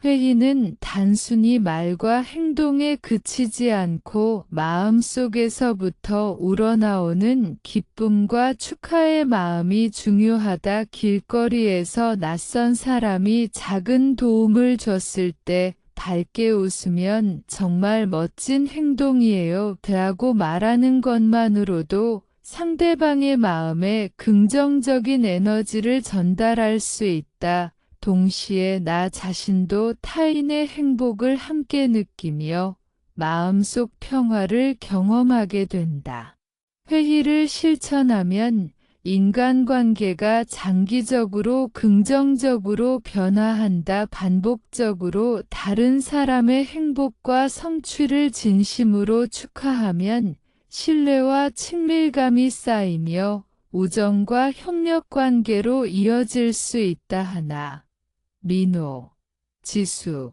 회의는 단순히 말과 행동에 그치지 않고 마음속에서부터 우러나오는 기쁨과 축하의 마음이 중요하다. 길거리에서 낯선 사람이 작은 도움을 줬을 때 밝게 웃으면 정말 멋진 행동이에요. 라고 말하는 것만으로도 상대방의 마음에 긍정적인 에너지를 전달할 수 있다. 동시에 나 자신도 타인의 행복을 함께 느끼며 마음속 평화를 경험하게 된다. 회의를 실천하면 인간관계가 장기적으로 긍정적으로 변화한다. 반복적으로 다른 사람의 행복과 성취를 진심으로 축하하면 신뢰와 친밀감이 쌓이며 우정과 협력 관계로 이어질 수 있다. 하나. 민호 지수,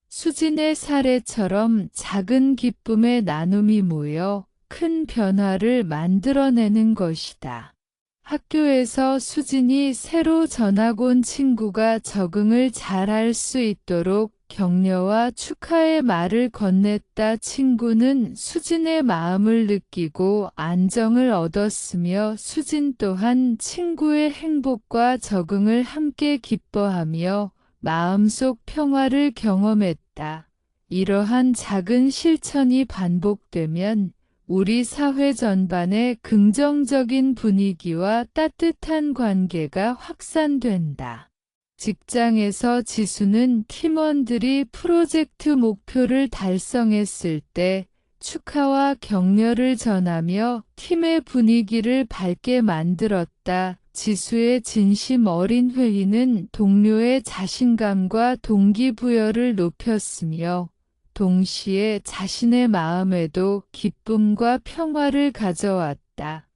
수진의 사례처럼 작은 기쁨의 나눔이 모여 큰 변화를 만들어내는 것이다. 학교에서 수진이 새로 전학 온 친구가 적응을 잘할 수 있도록 격려와 축하의 말을 건넸다. 친구는 수진의 마음을 느끼고 안정을 얻었으며 수진 또한 친구의 행복과 적응을 함께 기뻐하며 마음속 평화를 경험했다. 이러한 작은 실천이 반복되면 우리 사회 전반에 긍정적인 분위기와 따뜻한 관계가 확산된다. 직장에서 지수는 팀원들이 프로젝트 목표를 달성했을 때 축하와 격려를 전하며 팀의 분위기를 밝게 만들었다. 지수의 진심 어린 회의는 동료의 자신감과 동기부여를 높였으며 동시에 자신의 마음에도 기쁨과 평화를 가져왔다.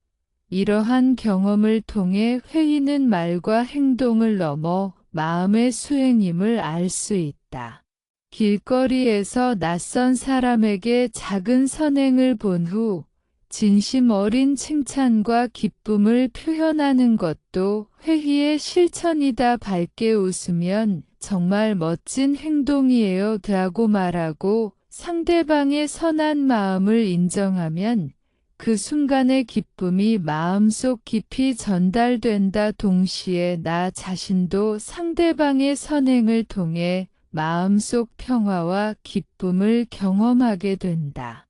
이러한 경험을 통해 회의는 말과 행동을 넘어 마음의 수행임을 알 수 있다. 길거리에서 낯선 사람에게 작은 선행을 본 후 진심 어린 칭찬과 기쁨을 표현하는 것도 회의의 실천이다. 밝게 웃으면 정말 멋진 행동이에요 라고 말하고 상대방의 선한 마음을 인정하면 그 순간의 기쁨이 마음속 깊이 전달된다. 동시에 나 자신도 상대방의 선행을 통해 마음속 평화와 기쁨을 경험하게 된다.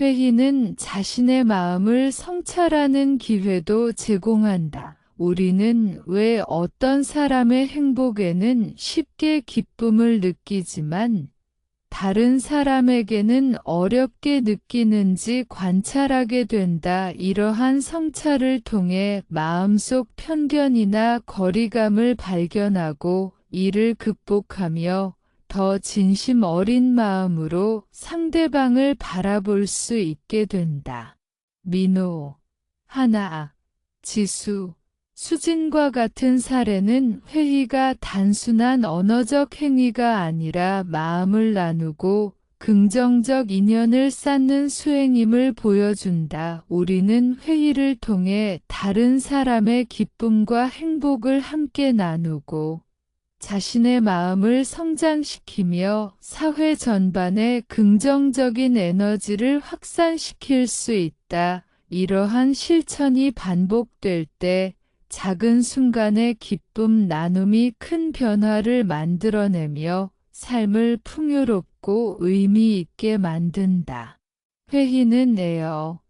회의는 자신의 마음을 성찰하는 기회도 제공한다. 우리는 왜 어떤 사람의 행복에는 쉽게 기쁨을 느끼지만 다른 사람에게는 어렵게 느끼는지 관찰하게 된다. 이러한 성찰을 통해 마음속 편견이나 거리감을 발견하고 이를 극복하며 더 진심 어린 마음으로 상대방을 바라볼 수 있게 된다. 민호, 하나, 지수, 수진과 같은 사례는 회의가 단순한 언어적 행위가 아니라 마음을 나누고 긍정적 인연을 쌓는 수행임을 보여준다. 우리는 회의를 통해 다른 사람의 기쁨과 행복을 함께 나누고 자신의 마음을 성장시키며 사회 전반에 긍정적인 에너지를 확산시킬 수 있다. 이러한 실천이 반복될 때 작은 순간의 기쁨 나눔이 큰 변화를 만들어내며 삶을 풍요롭고 의미 있게 만든다. 회의는 애여,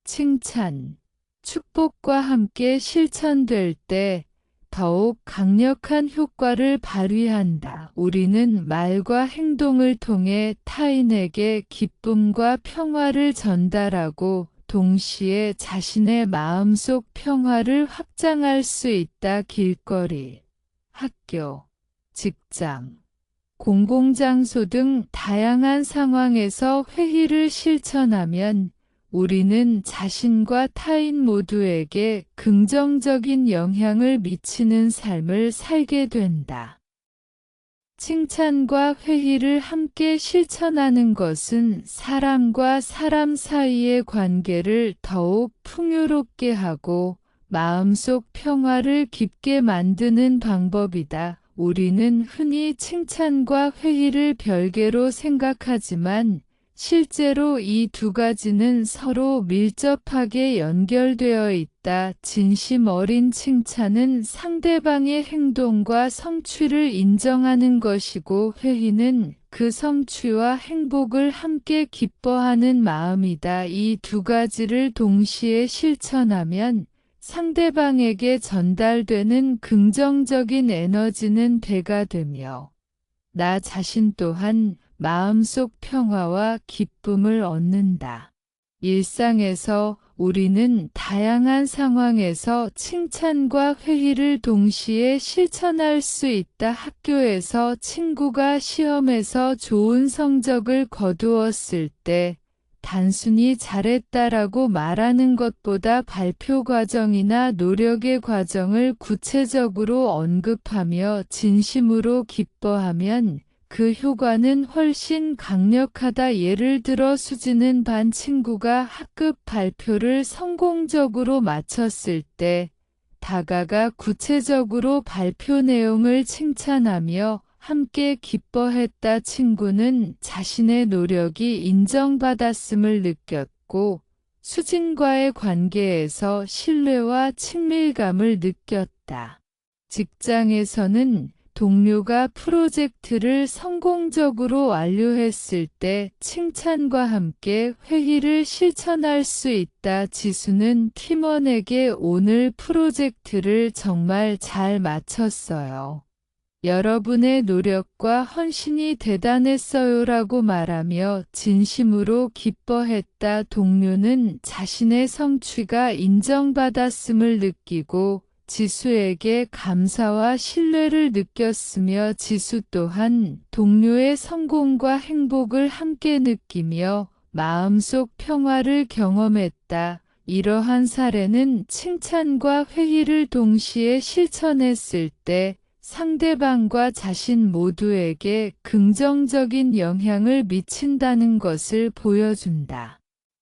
칭찬, 축복과 함께 실천될 때 더욱 강력한 효과를 발휘한다. 우리는 말과 행동을 통해 타인에게 기쁨과 평화를 전달하고 동시에 자신의 마음속 평화를 확장할 수 있다. 길거리, 학교, 직장, 공공장소 등 다양한 상황에서 회의를 실천하면 우리는 자신과 타인 모두에게 긍정적인 영향을 미치는 삶을 살게 된다. 칭찬과 회의를 함께 실천하는 것은 사람과 사람 사이의 관계를 더욱 풍요롭게 하고 마음속 평화를 깊게 만드는 방법이다. 우리는 흔히 칭찬과 회의를 별개로 생각하지만 실제로 이 두 가지는 서로 밀접하게 연결되어 있다. 진심 어린 칭찬은 상대방의 행동과 성취를 인정하는 것이고 회의는 그 성취와 행복을 함께 기뻐하는 마음이다. 이 두 가지를 동시에 실천하면 상대방에게 전달되는 긍정적인 에너지는 배가 되며 나 자신 또한 마음속 평화와 기쁨을 얻는다. 일상에서 우리는 다양한 상황에서 칭찬과 회의를 동시에 실천할 수 있다. 학교에서 친구가 시험에서 좋은 성적을 거두었을 때 단순히 잘했다라고 말하는 것보다 발표 과정이나 노력의 과정을 구체적으로 언급하며 진심으로 기뻐하면 그 효과는 훨씬 강력하다. 예를 들어 수지는 반 친구가 학급 발표를 성공적으로 마쳤을 때 다가가 구체적으로 발표 내용을 칭찬하며 함께 기뻐했다. 친구는 자신의 노력이 인정받았음을 느꼈고 수진과의 관계에서 신뢰와 친밀감을 느꼈다. 직장에서는 동료가 프로젝트를 성공적으로 완료했을 때 칭찬과 함께 회의를 실천할 수 있다. 지수는 팀원에게 오늘 프로젝트를 정말 잘 마쳤어요. 여러분의 노력과 헌신이 대단했어요라고 말하며 진심으로 기뻐했다. 동료는 자신의 성취가 인정받았음을 느끼고 지수에게 감사와 신뢰를 느꼈으며 지수 또한 동료의 성공과 행복을 함께 느끼며 마음속 평화를 경험했다. 이러한 사례는 칭찬과 회의를 동시에 실천했을 때 상대방과 자신 모두에게 긍정적인 영향을 미친다는 것을 보여준다.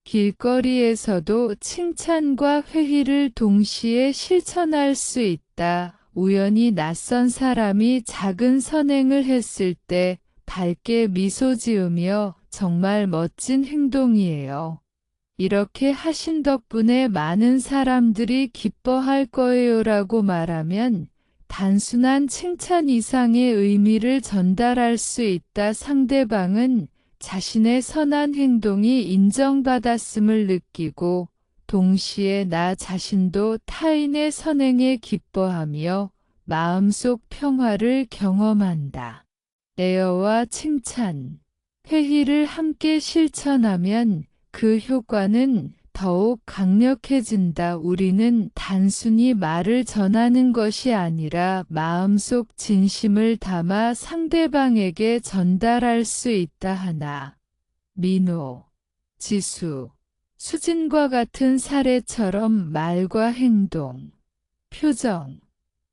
길거리에서도 칭찬과 회의를 동시에 실천할 수 있다. 우연히 낯선 사람이 작은 선행을 했을 때 밝게 미소 지으며 정말 멋진 행동이에요. 이렇게 하신 덕분에 많은 사람들이 기뻐할 거예요라고 말하면 단순한 칭찬 이상의 의미를 전달할 수 있다. 상대방은 자신의 선한 행동이 인정받았음을 느끼고 동시에 나 자신도 타인의 선행에 기뻐하며 마음속 평화를 경험한다. 애여와 칭찬, 회의를 함께 실천하면 그 효과는 더욱 강력해진다. 우리는 단순히 말을 전하는 것이 아니라 마음속 진심을 담아 상대방에게 전달할 수 있다. 하나, 민호, 지수, 수진과 같은 사례처럼 말과 행동, 표정,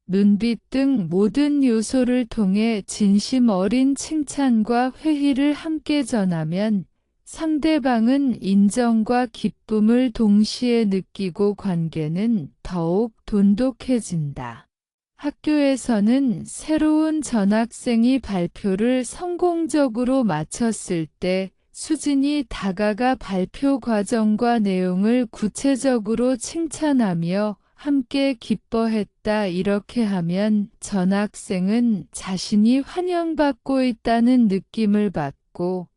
눈빛 등 모든 요소를 통해 진심 어린 칭찬과 회의를 함께 전하면 상대방은 인정과 기쁨을 동시에 느끼고 관계는 더욱 돈독해진다. 학교에서는 새로운 전학생이 발표를 성공적으로 마쳤을 때 수진이 다가가 발표 과정과 내용을 구체적으로 칭찬하며 함께 기뻐했다. 이렇게 하면 전학생은 자신이 환영받고 있다는 느낌을 받고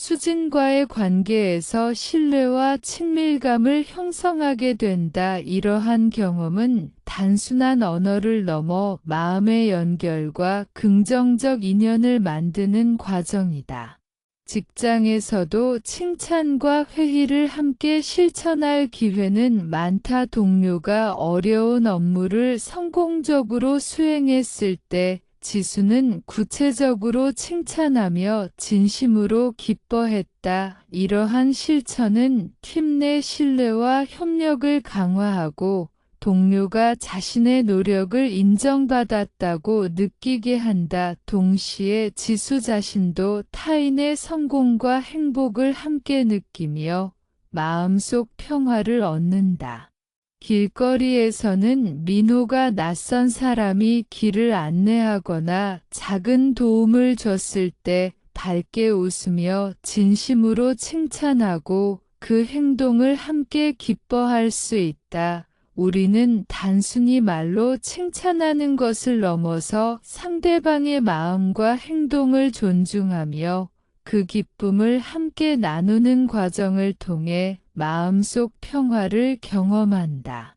수진과의 관계에서 신뢰와 친밀감을 형성하게 된다. 이러한 경험은 단순한 언어를 넘어 마음의 연결과 긍정적 인연을 만드는 과정이다. 직장에서도 칭찬과 회의를 함께 실천할 기회는 많다. 동료가 어려운 업무를 성공적으로 수행했을 때 지수는 구체적으로 칭찬하며 진심으로 기뻐했다. 이러한 실천은 팀 내 신뢰와 협력을 강화하고 동료가 자신의 노력을 인정받았다고 느끼게 한다. 동시에 지수 자신도 타인의 성공과 행복을 함께 느끼며 마음속 평화를 얻는다. 길거리에서는 민호가 낯선 사람이 길을 안내하거나 작은 도움을 줬을 때 밝게 웃으며 진심으로 칭찬하고 그 행동을 함께 기뻐할 수 있다. 우리는 단순히 말로 칭찬하는 것을 넘어서 상대방의 마음과 행동을 존중하며 그 기쁨을 함께 나누는 과정을 통해 마음속 평화를 경험한다.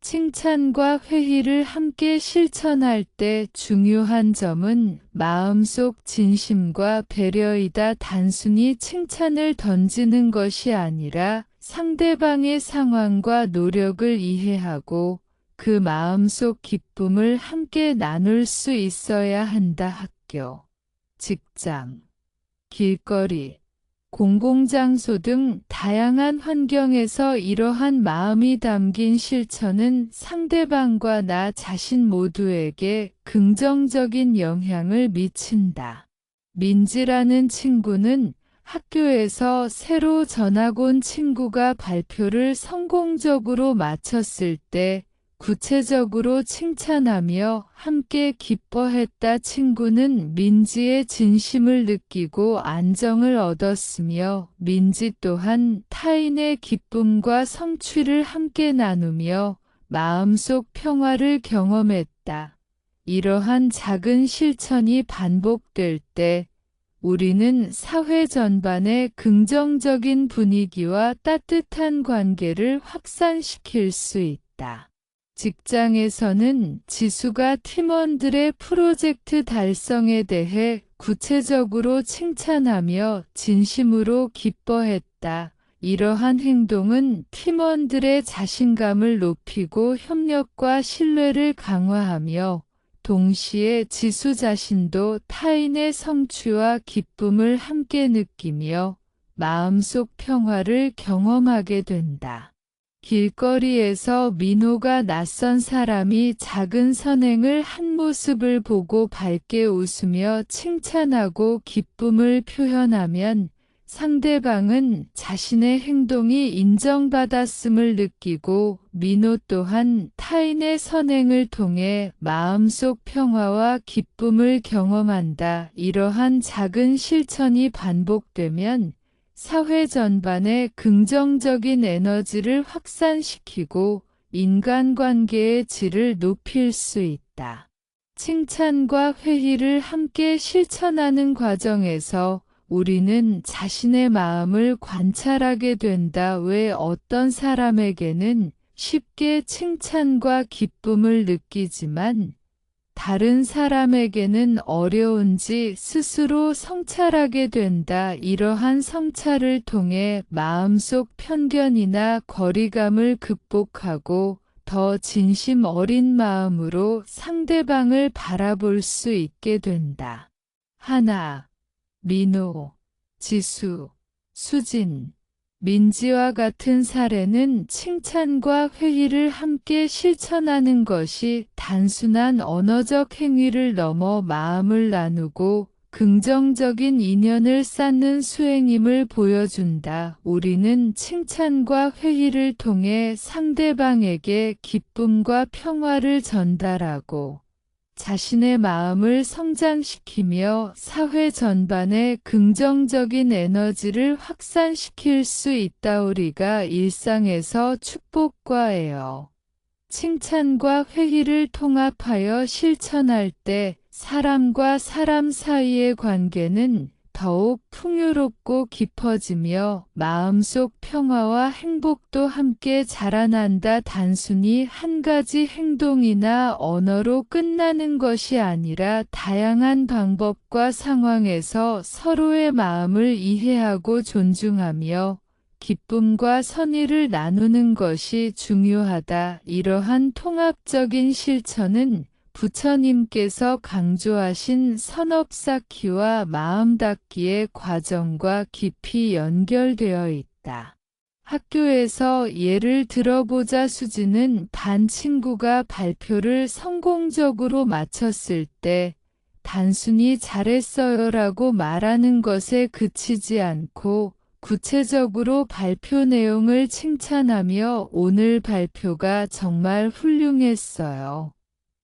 칭찬과 회의를 함께 실천할 때 중요한 점은 마음속 진심과 배려이다. 단순히 칭찬을 던지는 것이 아니라 상대방의 상황과 노력을 이해하고 그 마음속 기쁨을 함께 나눌 수 있어야 한다. 학교, 직장, 길거리, 공공장소 등 다양한 환경에서 이러한 마음이 담긴 실천은 상대방과 나 자신 모두에게 긍정적인 영향을 미친다. 민지라는 친구는 학교에서 새로 전학 온 친구가 발표를 성공적으로 마쳤을 때 구체적으로 칭찬하며 함께 기뻐했다. 친구는 민지의 진심을 느끼고 안정을 얻었으며 민지 또한 타인의 기쁨과 성취를 함께 나누며 마음속 평화를 경험했다. 이러한 작은 실천이 반복될 때 우리는 사회 전반의 긍정적인 분위기와 따뜻한 관계를 확산시킬 수 있다. 직장에서는 지수가 팀원들의 프로젝트 달성에 대해 구체적으로 칭찬하며 진심으로 기뻐했다. 이러한 행동은 팀원들의 자신감을 높이고 협력과 신뢰를 강화하며 동시에 지수 자신도 타인의 성취와 기쁨을 함께 느끼며 마음속 평화를 경험하게 된다. 길거리에서 민호가 낯선 사람이 작은 선행을 한 모습을 보고 밝게 웃으며 칭찬하고 기쁨을 표현하면 상대방은 자신의 행동이 인정받았음을 느끼고 민호 또한 타인의 선행을 통해 마음속 평화와 기쁨을 경험한다. 이러한 작은 실천이 반복되면 사회 전반에 긍정적인 에너지를 확산시키고 인간관계의 질을 높일 수 있다. 칭찬과 회의를 함께 실천하는 과정에서 우리는 자신의 마음을 관찰하게 된다. 왜 어떤 사람에게는 쉽게 칭찬과 기쁨을 느끼지만 다른 사람에게는 어려운지 스스로 성찰하게 된다. 이러한 성찰을 통해 마음속 편견이나 거리감을 극복하고 더 진심 어린 마음으로 상대방을 바라볼 수 있게 된다. 하나. 민호, 지수, 수진, 민지와 같은 사례는 칭찬과 회의를 함께 실천하는 것이 단순한 언어적 행위를 넘어 마음을 나누고 긍정적인 인연을 쌓는 수행임을 보여준다. 우리는 칭찬과 회의를 통해 상대방에게 기쁨과 평화를 전달하고 자신의 마음을 성장시키며 사회 전반에 긍정적인 에너지를 확산시킬 수 있다. 우리가 일상에서 축복과예요. 칭찬과 회의를 통합하여 실천할 때 사람과 사람 사이의 관계는 더욱 풍요롭고 깊어지며 마음속 평화와 행복도 함께 자라난다. 단순히 한 가지 행동이나 언어로 끝나는 것이 아니라 다양한 방법과 상황에서 서로의 마음을 이해하고 존중하며 기쁨과 선의를 나누는 것이 중요하다. 이러한 통합적인 실천은 부처님께서 강조하신 선업 쌓기와 마음 닫기의 과정과 깊이 연결되어 있다. 학교에서 예를 들어보자. 수지는 반 친구가 발표를 성공적으로 마쳤을 때 단순히 잘했어요라고 말하는 것에 그치지 않고 구체적으로 발표 내용을 칭찬하며 오늘 발표가 정말 훌륭했어요.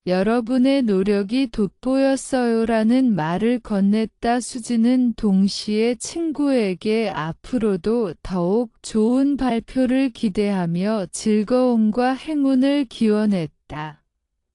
여러분의 노력이 돋보였어요라는 말을 건넸다. 수지는 동시에 친구에게 앞으로도 더욱 좋은 발표를 기대하며 즐거움과 행운을 기원했다.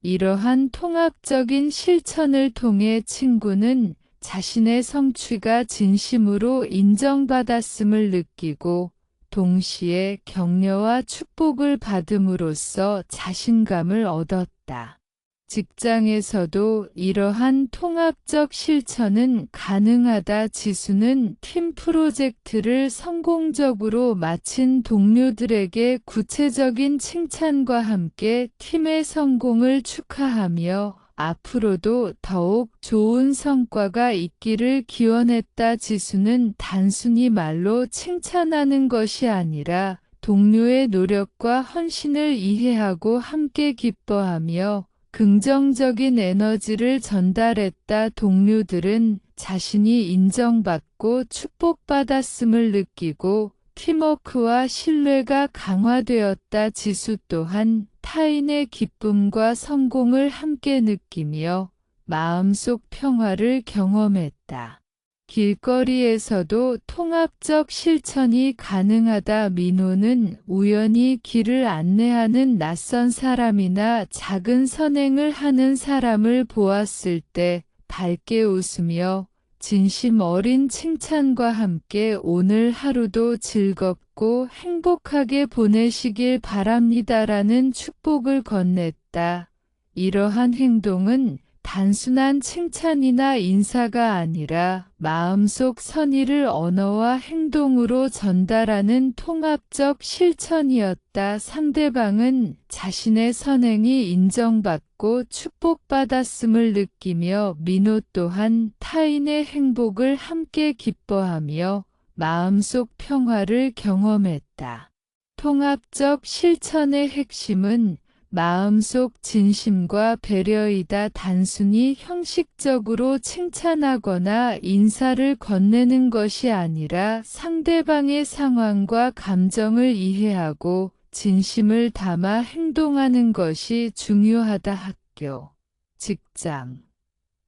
이러한 통합적인 실천을 통해 친구는 자신의 성취가 진심으로 인정받았음을 느끼고 동시에 격려와 축복을 받음으로써 자신감을 얻었다. 직장에서도 이러한 통합적 실천은 가능하다. 지수는 팀 프로젝트를 성공적으로 마친 동료들에게 구체적인 칭찬과 함께 팀의 성공을 축하하며 앞으로도 더욱 좋은 성과가 있기를 기원했다. 지수는 단순히 말로 칭찬하는 것이 아니라 동료의 노력과 헌신을 이해하고 함께 기뻐하며 긍정적인 에너지를 전달했다. 동료들은 자신이 인정받고 축복받았음을 느끼고 팀워크와 신뢰가 강화되었다. 지수 또한 타인의 기쁨과 성공을 함께 느끼며 마음속 평화를 경험했다. 길거리에서도 통합적 실천이 가능하다. 민호는 우연히 길을 안내하는 낯선 사람이나 작은 선행을 하는 사람을 보았을 때 밝게 웃으며 진심 어린 칭찬과 함께 오늘 하루도 즐겁고 행복하게 보내시길 바랍니다라는 축복을 건넸다. 이러한 행동은 단순한 칭찬이나 인사가 아니라 마음속 선의를 언어와 행동으로 전달하는 통합적 실천이었다. 상대방은 자신의 선행이 인정받고 축복받았음을 느끼며 민호 또한 타인의 행복을 함께 기뻐하며 마음속 평화를 경험했다. 통합적 실천의 핵심은 마음속 진심과 배려이다. 단순히 형식적으로 칭찬하거나 인사를 건네는 것이 아니라 상대방의 상황과 감정을 이해하고 진심을 담아 행동하는 것이 중요하다. 학교, 직장,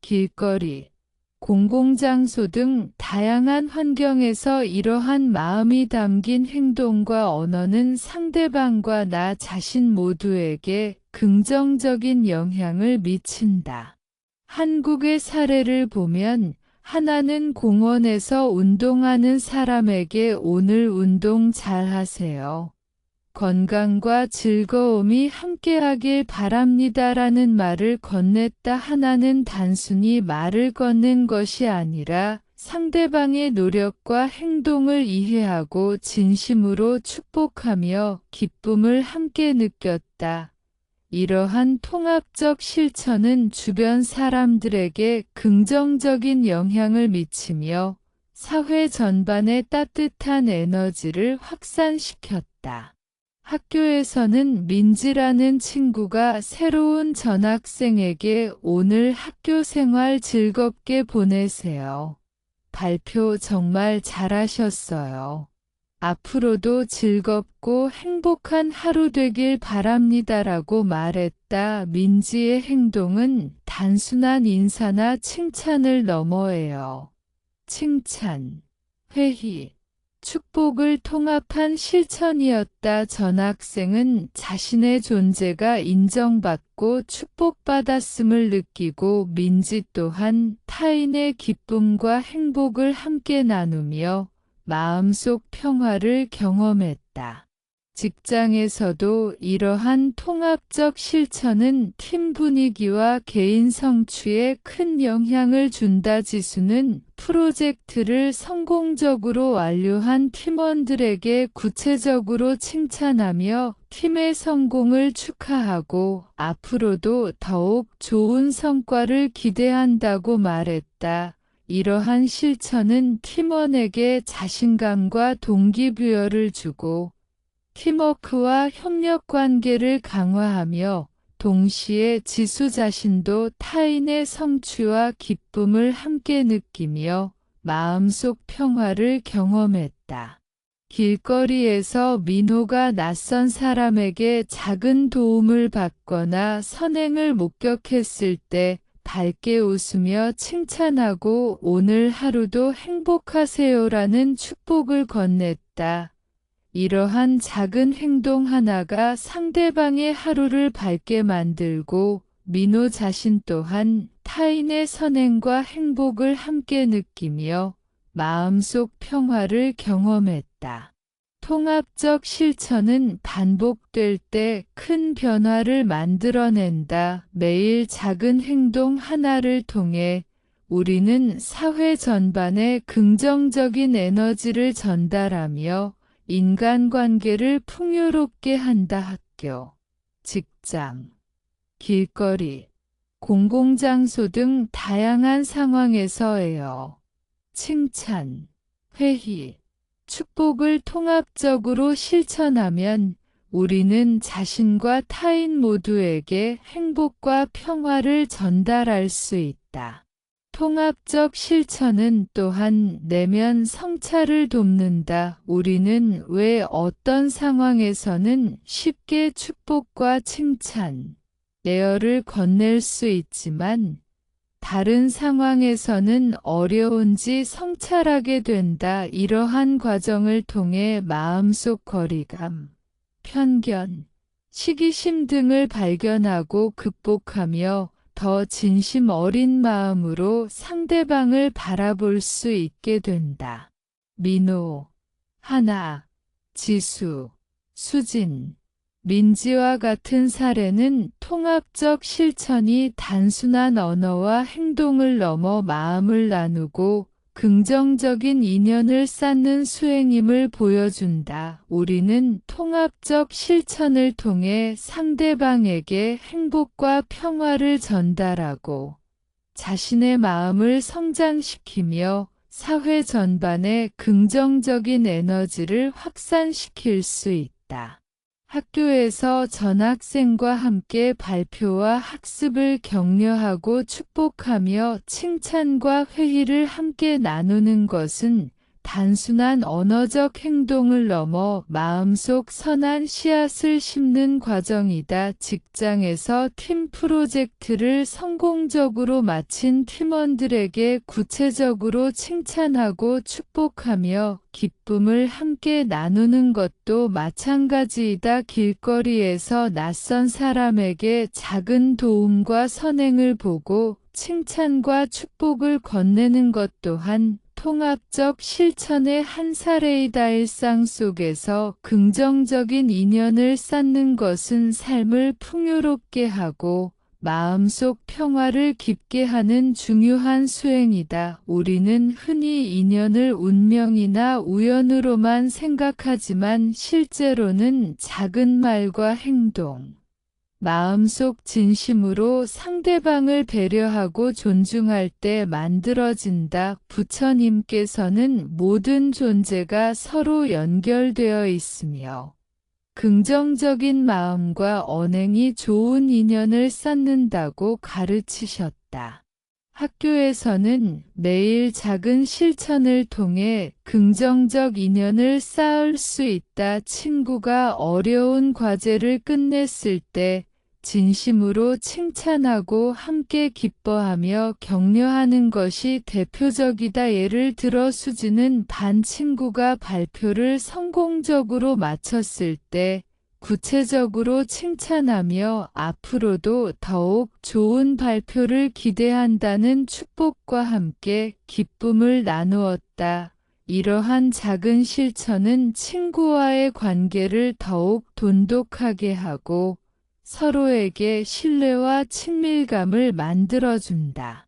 길거리, 공공장소 등 다양한 환경에서 이러한 마음이 담긴 행동과 언어는 상대방과 나 자신 모두에게 긍정적인 영향을 미친다. 한국의 사례를 보면 하나는 공원에서 운동하는 사람에게 오늘 운동 잘 하세요. 건강과 즐거움이 함께하길 바랍니다라는 말을 건넸다. 하나는 단순히 말을 건넨 것이 아니라 상대방의 노력과 행동을 이해하고 진심으로 축복하며 기쁨을 함께 느꼈다. 이러한 통합적 실천은 주변 사람들에게 긍정적인 영향을 미치며 사회 전반에 따뜻한 에너지를 확산시켰다. 학교에서는 민지라는 친구가 새로운 전학생에게 오늘 학교 생활 즐겁게 보내세요. 발표 정말 잘하셨어요. 앞으로도 즐겁고 행복한 하루 되길 바랍니다라고 말했다. 민지의 행동은 단순한 인사나 칭찬을 넘어에요. 칭찬, 회의, 축복을 통합한 실천이었다. 전학생은 자신의 존재가 인정받고 축복받았음을 느끼고 민지 또한 타인의 기쁨과 행복을 함께 나누며 마음속 평화를 경험했다. 직장에서도 이러한 통합적 실천은 팀 분위기와 개인 성취에 큰 영향을 준다. 지수는 프로젝트를 성공적으로 완료한 팀원들에게 구체적으로 칭찬하며 팀의 성공을 축하하고 앞으로도 더욱 좋은 성과를 기대한다고 말했다. 이러한 실천은 팀원에게 자신감과 동기부여를 주고 팀워크와 협력 관계를 강화하며 동시에 지수 자신도 타인의 성취와 기쁨을 함께 느끼며 마음속 평화를 경험했다. 길거리에서 민호가 낯선 사람에게 작은 도움을 받거나 선행을 목격했을 때 밝게 웃으며 칭찬하고 오늘 하루도 행복하세요라는 축복을 건넸다. 이러한 작은 행동 하나가 상대방의 하루를 밝게 만들고 민호 자신 또한 타인의 선행과 행복을 함께 느끼며 마음속 평화를 경험했다. 통합적 실천은 반복될 때 큰 변화를 만들어낸다. 매일 작은 행동 하나를 통해 우리는 사회 전반에 긍정적인 에너지를 전달하며 인간관계를 풍요롭게 한다. 학교, 직장, 길거리, 공공장소 등 다양한 상황에서예요. 칭찬, 회의, 축복을 통합적으로 실천하면 우리는 자신과 타인 모두에게 행복과 평화를 전달할 수 있다. 통합적 실천은 또한 내면 성찰을 돕는다. 우리는 왜 어떤 상황에서는 쉽게 축복과 칭찬, 예어를 건넬 수 있지만 다른 상황에서는 어려운지 성찰하게 된다. 이러한 과정을 통해 마음속 거리감, 편견, 시기심 등을 발견하고 극복하며 더 진심 어린 마음으로 상대방을 바라볼 수 있게 된다. 민호, 하나, 지수, 수진, 민지와 같은 사례는 통합적 실천이 단순한 언어와 행동을 넘어 마음을 나누고 긍정적인 인연을 쌓는 수행임을 보여준다. 우리는 통합적 실천을 통해 상대방에게 행복과 평화를 전달하고 자신의 마음을 성장시키며 사회 전반에 긍정적인 에너지를 확산시킬 수 있다. 학교에서 전학생과 함께 발표와 학습을 격려하고 축복하며 칭찬과 회의를 함께 나누는 것은 단순한 언어적 행동을 넘어 마음속 선한 씨앗을 심는 과정이다. 직장에서 팀 프로젝트를 성공적으로 마친 팀원들에게 구체적으로 칭찬하고 축복하며 기쁨을 함께 나누는 것도 마찬가지이다. 길거리에서 낯선 사람에게 작은 도움과 선행을 보고 칭찬과 축복을 건네는 것 또한 통합적 실천의 한 사례이다. 일상 속에서 긍정적인 인연을 쌓는 것은 삶을 풍요롭게 하고 마음속 평화를 깊게 하는 중요한 수행이다. 우리는 흔히 인연을 운명이나 우연으로만 생각하지만 실제로는 작은 말과 행동, 마음속 진심으로 상대방을 배려하고 존중할 때 만들어진다. 부처님께서는 모든 존재가 서로 연결되어 있으며 긍정적인 마음과 언행이 좋은 인연을 쌓는다고 가르치셨다. 학교에서는 매일 작은 실천을 통해 긍정적 인연을 쌓을 수 있다. 친구가 어려운 과제를 끝냈을 때 진심으로 칭찬하고 함께 기뻐하며 격려하는 것이 대표적이다. 예를 들어 수지는 반 친구가 발표를 성공적으로 마쳤을 때 구체적으로 칭찬하며 앞으로도 더욱 좋은 발표를 기대한다는 축복과 함께 기쁨을 나누었다. 이러한 작은 실천은 친구와의 관계를 더욱 돈독하게 하고 서로에게 신뢰와 친밀감을 만들어준다.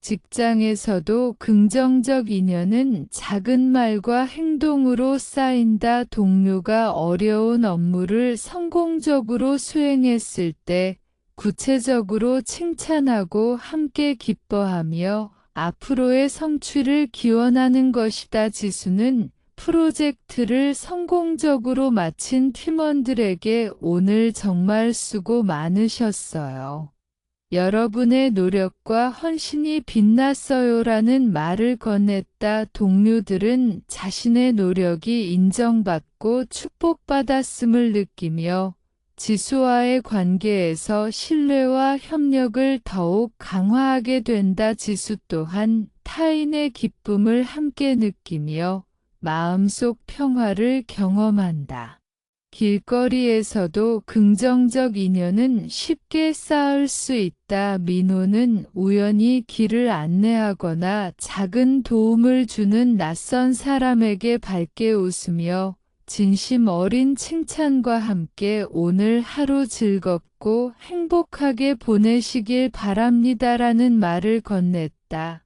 직장에서도 긍정적 인연은 작은 말과 행동으로 쌓인다. 동료가 어려운 업무를 성공적으로 수행했을 때 구체적으로 칭찬하고 함께 기뻐하며 앞으로의 성취를 기원하는 것이다. 지수는 프로젝트를 성공적으로 마친 팀원들에게 오늘 정말 수고 많으셨어요. 여러분의 노력과 헌신이 빛났어요라는 말을 건넸다. 동료들은 자신의 노력이 인정받고 축복받았음을 느끼며 지수와의 관계에서 신뢰와 협력을 더욱 강화하게 된다. 지수 또한 타인의 기쁨을 함께 느끼며 마음속 평화를 경험한다. 길거리에서도 긍정적 인연은 쉽게 쌓을 수 있다. 민호는 우연히 길을 안내하거나 작은 도움을 주는 낯선 사람에게 밝게 웃으며 진심 어린 칭찬과 함께 오늘 하루 즐겁고 행복하게 보내시길 바랍니다라는 말을 건넸다.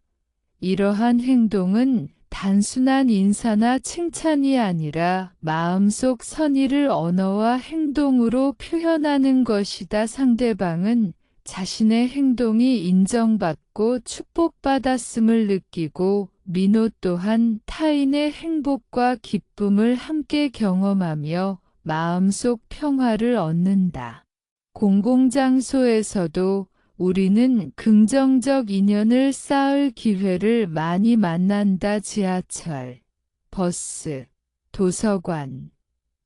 이러한 행동은 단순한 인사나 칭찬이 아니라 마음속 선의를 언어와 행동으로 표현하는 것이다. 상대방은 자신의 행동이 인정받고 축복받았음을 느끼고 민호 또한 타인의 행복과 기쁨을 함께 경험하며 마음속 평화를 얻는다. 공공장소에서도 우리는 긍정적 인연을 쌓을 기회를 많이 만난다. 지하철, 버스, 도서관,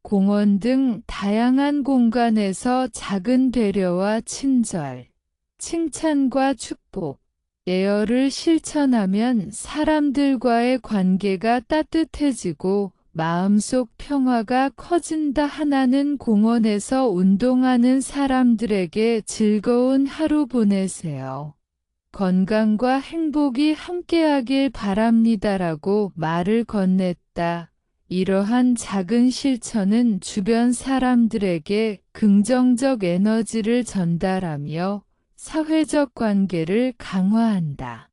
공원 등 다양한 공간에서 작은 배려와 친절, 칭찬과 축복, 예열을 실천하면 사람들과의 관계가 따뜻해지고 마음속 평화가 커진다. 하나는 공원에서 운동하는 사람들에게 즐거운 하루 보내세요. 건강과 행복이 함께하길 바랍니다라고 말을 건넸다. 이러한 작은 실천은 주변 사람들에게 긍정적 에너지를 전달하며 사회적 관계를 강화한다.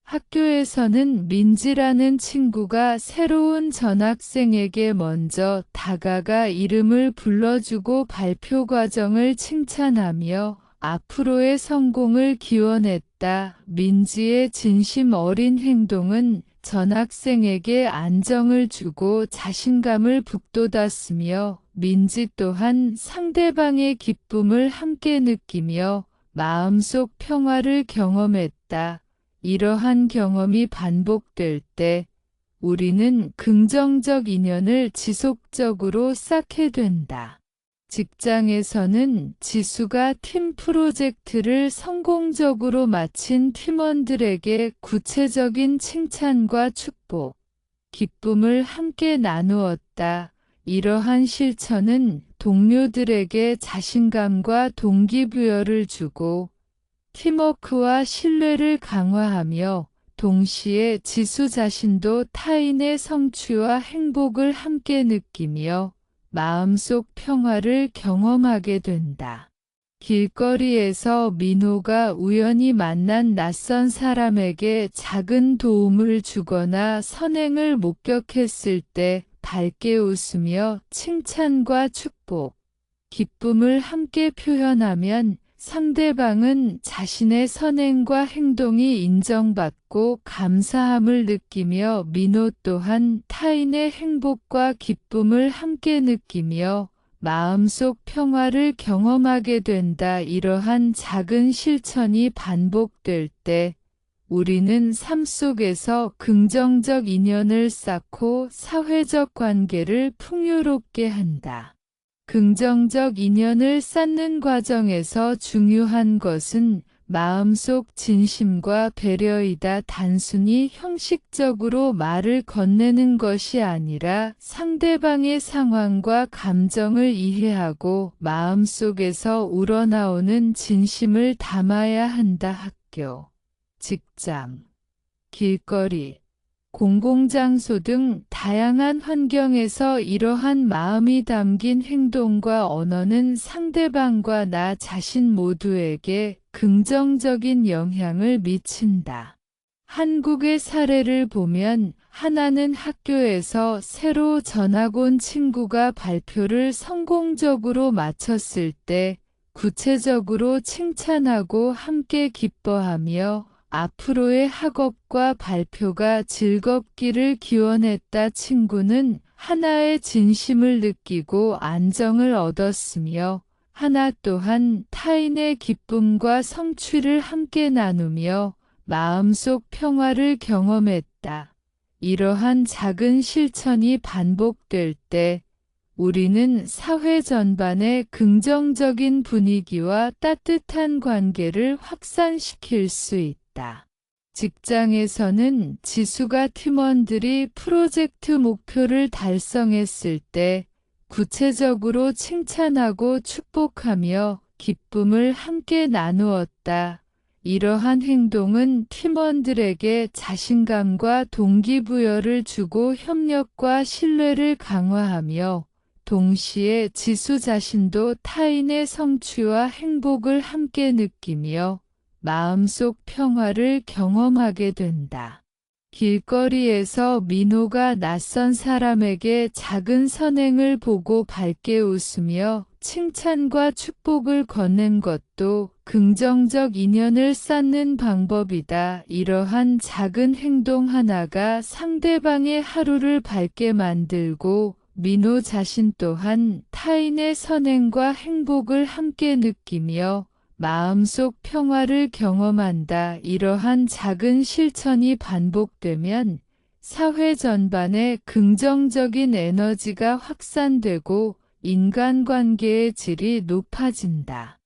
학교에서는 민지라는 친구가 새로운 전학생에게 먼저 다가가 이름을 불러주고 발표 과정을 칭찬하며 앞으로의 성공을 기원했다. 민지의 진심 어린 행동은 전학생에게 안정을 주고 자신감을 북돋았으며 민지 또한 상대방의 기쁨을 함께 느끼며 마음속 평화를 경험했다. 이러한 경험이 반복될 때 우리는 긍정적 인연을 지속적으로 쌓게 된다. 직장에서는 지수가 팀 프로젝트를 성공적으로 마친 팀원들에게 구체적인 칭찬과 축복, 기쁨을 함께 나누었다. 이러한 실천은 동료들에게 자신감과 동기부여를 주고 팀워크와 신뢰를 강화하며 동시에 지수 자신도 타인의 성취와 행복을 함께 느끼며 마음속 평화를 경험하게 된다. 길거리에서 민호가 우연히 만난 낯선 사람에게 작은 도움을 주거나 선행을 목격했을 때 밝게 웃으며 칭찬과 축복, 기쁨을 함께 표현하면 상대방은 자신의 선행과 행동이 인정받고 감사함을 느끼며 민호 또한 타인의 행복과 기쁨을 함께 느끼며 마음속 평화를 경험하게 된다. 이러한 작은 실천이 반복될 때 우리는 삶 속에서 긍정적 인연을 쌓고 사회적 관계를 풍요롭게 한다. 긍정적 인연을 쌓는 과정에서 중요한 것은 마음속 진심과 배려이다. 단순히 형식적으로 말을 건네는 것이 아니라 상대방의 상황과 감정을 이해하고 마음속에서 우러나오는 진심을 담아야 한다. 학교, 직장, 길거리, 공공장소 등 다양한 환경에서 이러한 마음이 담긴 행동과 언어는 상대방과 나 자신 모두에게 긍정적인 영향을 미친다. 한국의 사례를 보면 하나는 학교에서 새로 전학 온 친구가 발표를 성공적으로 마쳤을 때 구체적으로 칭찬하고 함께 기뻐하며 앞으로의 학업과 발표가 즐겁기를 기원했다. 친구는 하나의 진심을 느끼고 안정을 얻었으며 하나 또한 타인의 기쁨과 성취를 함께 나누며 마음속 평화를 경험했다. 이러한 작은 실천이 반복될 때 우리는 사회 전반에 긍정적인 분위기와 따뜻한 관계를 확산시킬 수 있다. 직장에서는 지수가 팀원들이 프로젝트 목표를 달성했을 때 구체적으로 칭찬하고 축복하며 기쁨을 함께 나누었다. 이러한 행동은 팀원들에게 자신감과 동기부여를 주고 협력과 신뢰를 강화하며 동시에 지수 자신도 타인의 성취와 행복을 함께 느끼며 마음속 평화를 경험하게 된다. 길거리에서 민호가 낯선 사람에게 작은 선행을 보고 밝게 웃으며 칭찬과 축복을 건넨 것도 긍정적 인연을 쌓는 방법이다. 이러한 작은 행동 하나가 상대방의 하루를 밝게 만들고 민호 자신 또한 타인의 선행과 행복을 함께 느끼며 마음속 평화를 경험한다. 이러한 작은 실천이 반복되면 사회 전반에 긍정적인 에너지가 확산되고 인간관계의 질이 높아진다.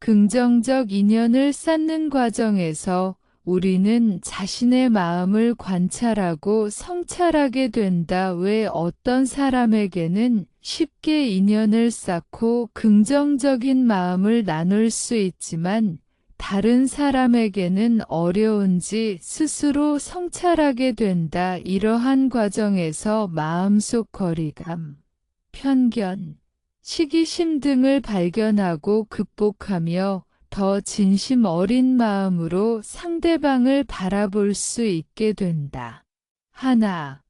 긍정적 인연을 쌓는 과정에서 우리는 자신의 마음을 관찰하고 성찰하게 된다. 왜 어떤 사람에게는 쉽게 인연을 쌓고 긍정적인 마음을 나눌 수 있지만 다른 사람에게는 어려운지 스스로 성찰하게 된다. 이러한 과정에서 마음속 거리감, 편견, 시기심 등을 발견하고 극복하며 더 진심 어린 마음으로 상대방을 바라볼 수 있게 된다. 하나,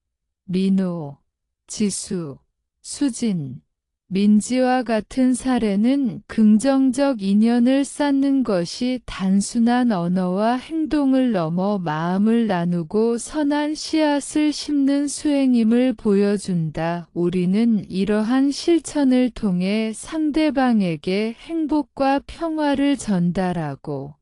민호, 지수, 수진, 민지와 같은 사례는 긍정적 인연을 쌓는 것이 단순한 언어와 행동을 넘어 마음을 나누고 선한 씨앗을 심는 수행임을 보여준다. 우리는 이러한 실천을 통해 상대방에게 행복과 평화를 전달하고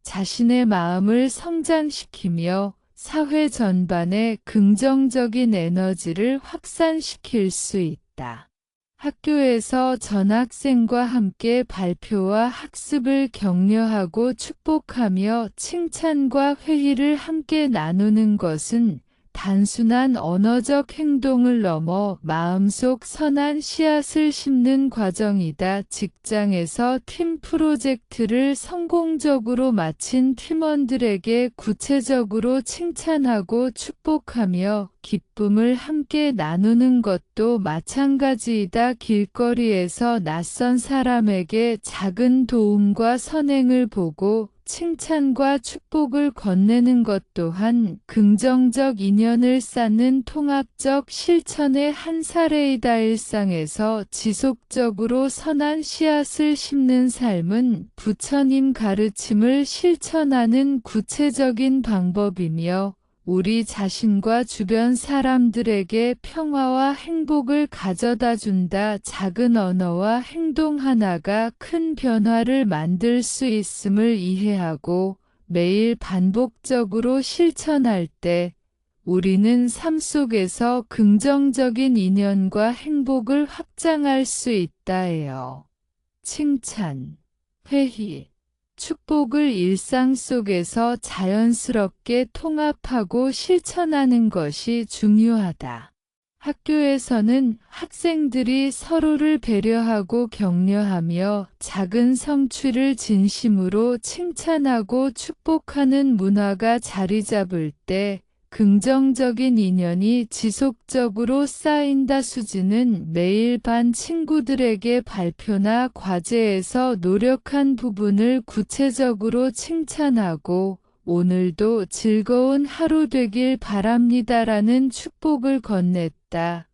자신의 마음을 성장시키며 사회 전반에 긍정적인 에너지를 확산시킬 수 있다. 학교에서 전학생과 함께 발표와 학습을 격려하고 축복하며 칭찬과 회의를 함께 나누는 것은 단순한 언어적 행동을 넘어 마음속 선한 씨앗을 심는 과정이다. 직장에서 팀 프로젝트를 성공적으로 마친 팀원들에게 구체적으로 칭찬하고 축복하며 기쁨을 함께 나누는 것도 마찬가지이다. 길거리에서 낯선 사람에게 작은 도움과 선행을 보고 칭찬과 축복을 건네는 것 또한 긍정적 인연을 쌓는 통합적 실천의 한 사례이다. 일상에서 지속적으로 선한 씨앗을 심는 삶은 부처님 가르침을 실천하는 구체적인 방법이며 우리 자신과 주변 사람들에게 평화와 행복을 가져다 준다. 작은 언어와 행동 하나가 큰 변화를 만들 수 있음을 이해하고 매일 반복적으로 실천할 때 우리는 삶 속에서 긍정적인 인연과 행복을 확장할 수 있다예요. 칭찬, 회의, 축복을 일상 속에서 자연스럽게 통합하고 실천하는 것이 중요하다. 학교에서는 학생들이 서로를 배려하고 격려하며 작은 성취를 진심으로 칭찬하고 축복하는 문화가 자리 잡을 때 긍정적인 인연이 지속적으로 쌓인다. 수지는 매일 반 친구들에게 발표나 과제에서 노력한 부분을 구체적으로 칭찬하고 오늘도 즐거운 하루 되길 바랍니다라는 축복을 건넸다.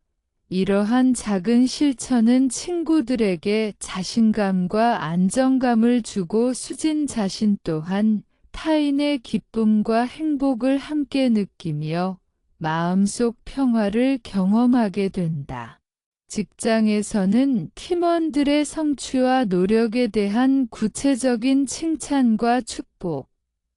이러한 작은 실천은 친구들에게 자신감과 안정감을 주고 수진 자신 또한 타인의 기쁨과 행복을 함께 느끼며 마음속 평화를 경험하게 된다. 직장에서는 팀원들의 성취와 노력에 대한 구체적인 칭찬과 축복,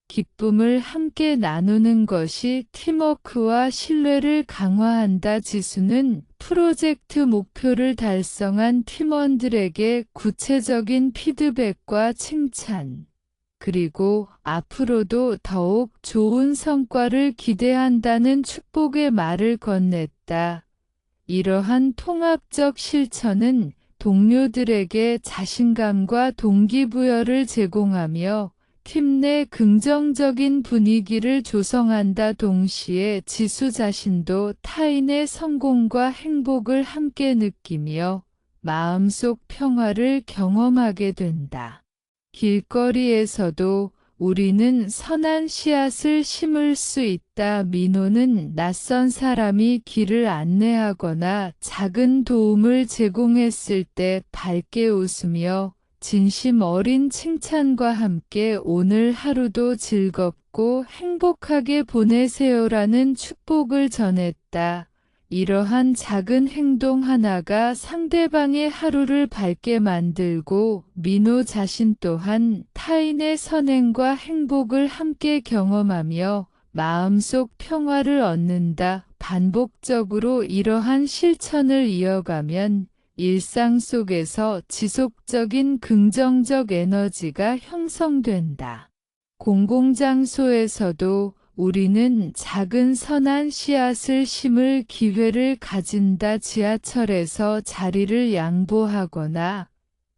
기쁨을 함께 나누는 것이 팀워크와 신뢰를 강화한다. 지수는 프로젝트 목표를 달성한 팀원들에게 구체적인 피드백과 칭찬, 그리고 앞으로도 더욱 좋은 성과를 기대한다는 축복의 말을 건넸다. 이러한 통합적 실천은 동료들에게 자신감과 동기부여를 제공하며 팀 내 긍정적인 분위기를 조성한다. 동시에 지수 자신도 타인의 성공과 행복을 함께 느끼며 마음속 평화를 경험하게 된다. 길거리에서도 우리는 선한 씨앗을 심을 수 있다. 민호는 낯선 사람이 길을 안내하거나 작은 도움을 제공했을 때 밝게 웃으며 진심 어린 칭찬과 함께 오늘 하루도 즐겁고 행복하게 보내세요라는 축복을 전했다. 이러한 작은 행동 하나가 상대방의 하루를 밝게 만들고 민호 자신 또한 타인의 선행과 행복을 함께 경험하며 마음속 평화를 얻는다. 반복적으로 이러한 실천을 이어가면 일상 속에서 지속적인 긍정적 에너지가 형성된다. 공공장소에서도 우리는 작은 선한 씨앗을 심을 기회를 가진다. 지하철에서 자리를 양보하거나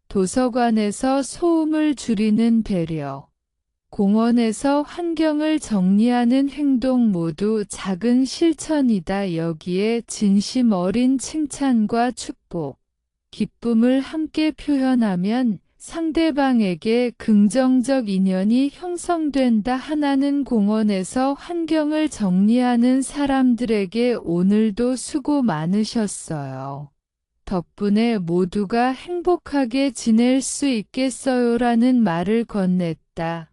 도서관에서 소음을 줄이는 배려, 공원에서 환경을 정리하는 행동 모두 작은 실천이다. 여기에 진심 어린 칭찬과 축복, 기쁨을 함께 표현하면 상대방에게 긍정적 인연이 형성된다. 하나는 공원에서 환경을 정리하는 사람들에게 오늘도 수고 많으셨어요. 덕분에 모두가 행복하게 지낼 수 있겠어요라는 말을 건넸다.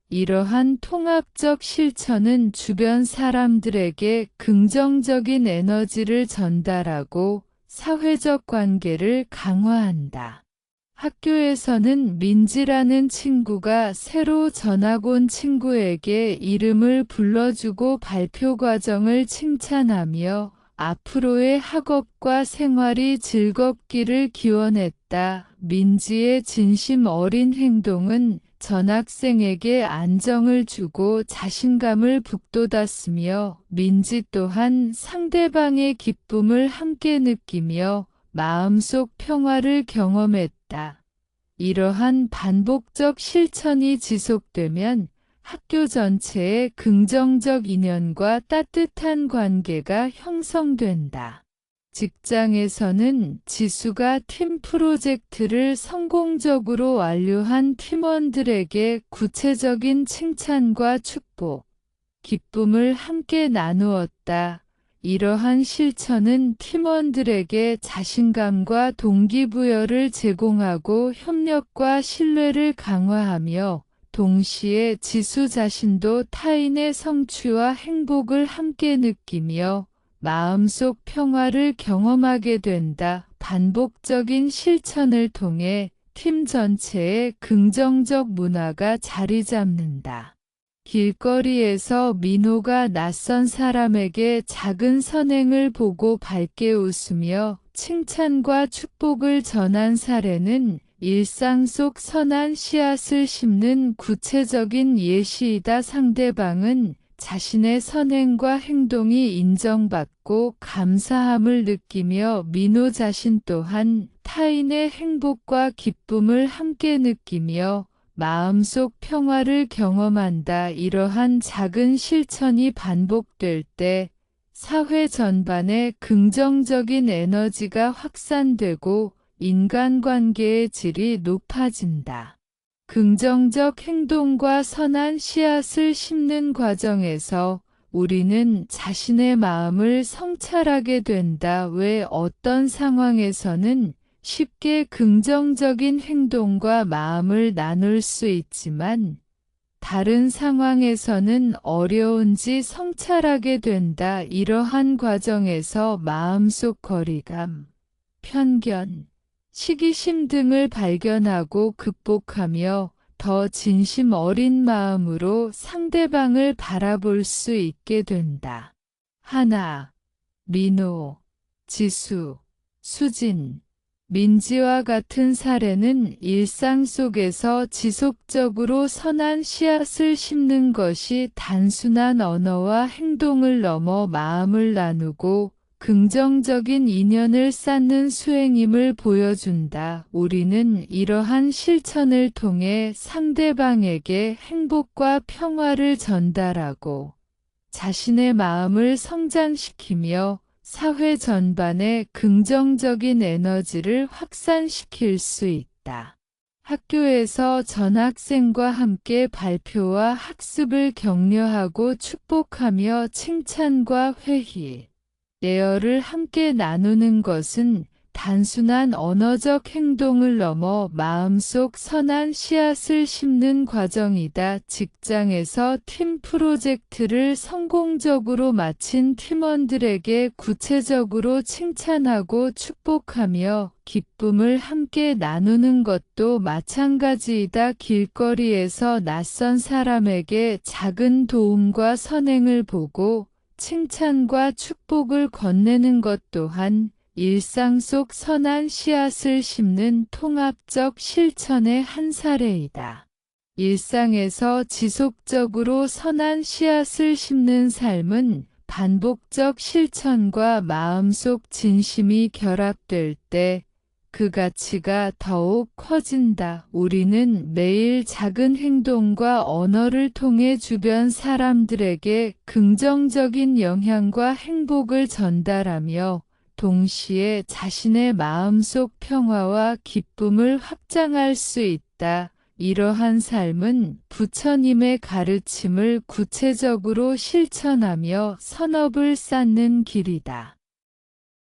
이러한 통합적 실천은 주변 사람들에게 긍정적인 에너지를 전달하고 사회적 관계를 강화한다. 학교에서는 민지라는 친구가 새로 전학 온 친구에게 이름을 불러주고 발표 과정을 칭찬하며 앞으로의 학업과 생활이 즐겁기를 기원했다. 민지의 진심 어린 행동은 전학생에게 안정을 주고 자신감을 북돋았으며 민지 또한 상대방의 기쁨을 함께 느끼며 마음속 평화를 경험했다. 이러한 반복적 실천이 지속되면 학교 전체에 긍정적 인연과 따뜻한 관계가 형성된다. 직장에서는 지수가 팀 프로젝트를 성공적으로 완료한 팀원들에게 구체적인 칭찬과 축복, 기쁨을 함께 나누었다. 이러한 실천은 팀원들에게 자신감과 동기부여를 제공하고 협력과 신뢰를 강화하며 동시에 지수 자신도 타인의 성취와 행복을 함께 느끼며 마음속 평화를 경험하게 된다. 반복적인 실천을 통해 팀 전체에 긍정적 문화가 자리 잡는다. 길거리에서 민호가 낯선 사람에게 작은 선행을 보고 밝게 웃으며 칭찬과 축복을 전한 사례는 일상 속 선한 씨앗을 심는 구체적인 예시이다. 상대방은 자신의 선행과 행동이 인정받고 감사함을 느끼며 민호 자신 또한 타인의 행복과 기쁨을 함께 느끼며 마음속 평화를 경험한다. 이러한 작은 실천이 반복될 때 사회 전반에 긍정적인 에너지가 확산되고 인간관계의 질이 높아진다. 긍정적 행동과 선한 씨앗을 심는 과정에서 우리는 자신의 마음을 성찰하게 된다. 왜 어떤 상황에서는 쉽게 긍정적인 행동과 마음을 나눌 수 있지만 다른 상황에서는 어려운지 성찰하게 된다. 이러한 과정에서 마음속 거리감, 편견, 시기심 등을 발견하고 극복하며 더 진심 어린 마음으로 상대방을 바라볼 수 있게 된다. 하나, 민호, 지수, 수진, 민지와 같은 사례는 일상 속에서 지속적으로 선한 씨앗을 심는 것이 단순한 언어와 행동을 넘어 마음을 나누고 긍정적인 인연을 쌓는 수행임을 보여준다. 우리는 이러한 실천을 통해 상대방에게 행복과 평화를 전달하고 자신의 마음을 성장시키며 사회 전반에 긍정적인 에너지를 확산시킬 수 있다. 학교에서 전학생과 함께 발표와 학습을 격려하고 축복하며 칭찬과 회의, 내어를 함께 나누는 것은 단순한 언어적 행동을 넘어 마음속 선한 씨앗을 심는 과정이다. 직장에서 팀 프로젝트를 성공적으로 마친 팀원들에게 구체적으로 칭찬하고 축복하며 기쁨을 함께 나누는 것도 마찬가지이다. 길거리에서 낯선 사람에게 작은 도움과 선행을 보고 칭찬과 축복을 건네는 것 또한 일상 속 선한 씨앗을 심는 통합적 실천의 한 사례이다. 일상에서 지속적으로 선한 씨앗을 심는 삶은 반복적 실천과 마음속 진심이 결합될 때 그 가치가 더욱 커진다. 우리는 매일 작은 행동과 언어를 통해 주변 사람들에게 긍정적인 영향과 행복을 전달하며 동시에 자신의 마음속 평화와 기쁨을 확장할 수 있다. 이러한 삶은 부처님의 가르침을 구체적으로 실천하며 선업을 쌓는 길이다.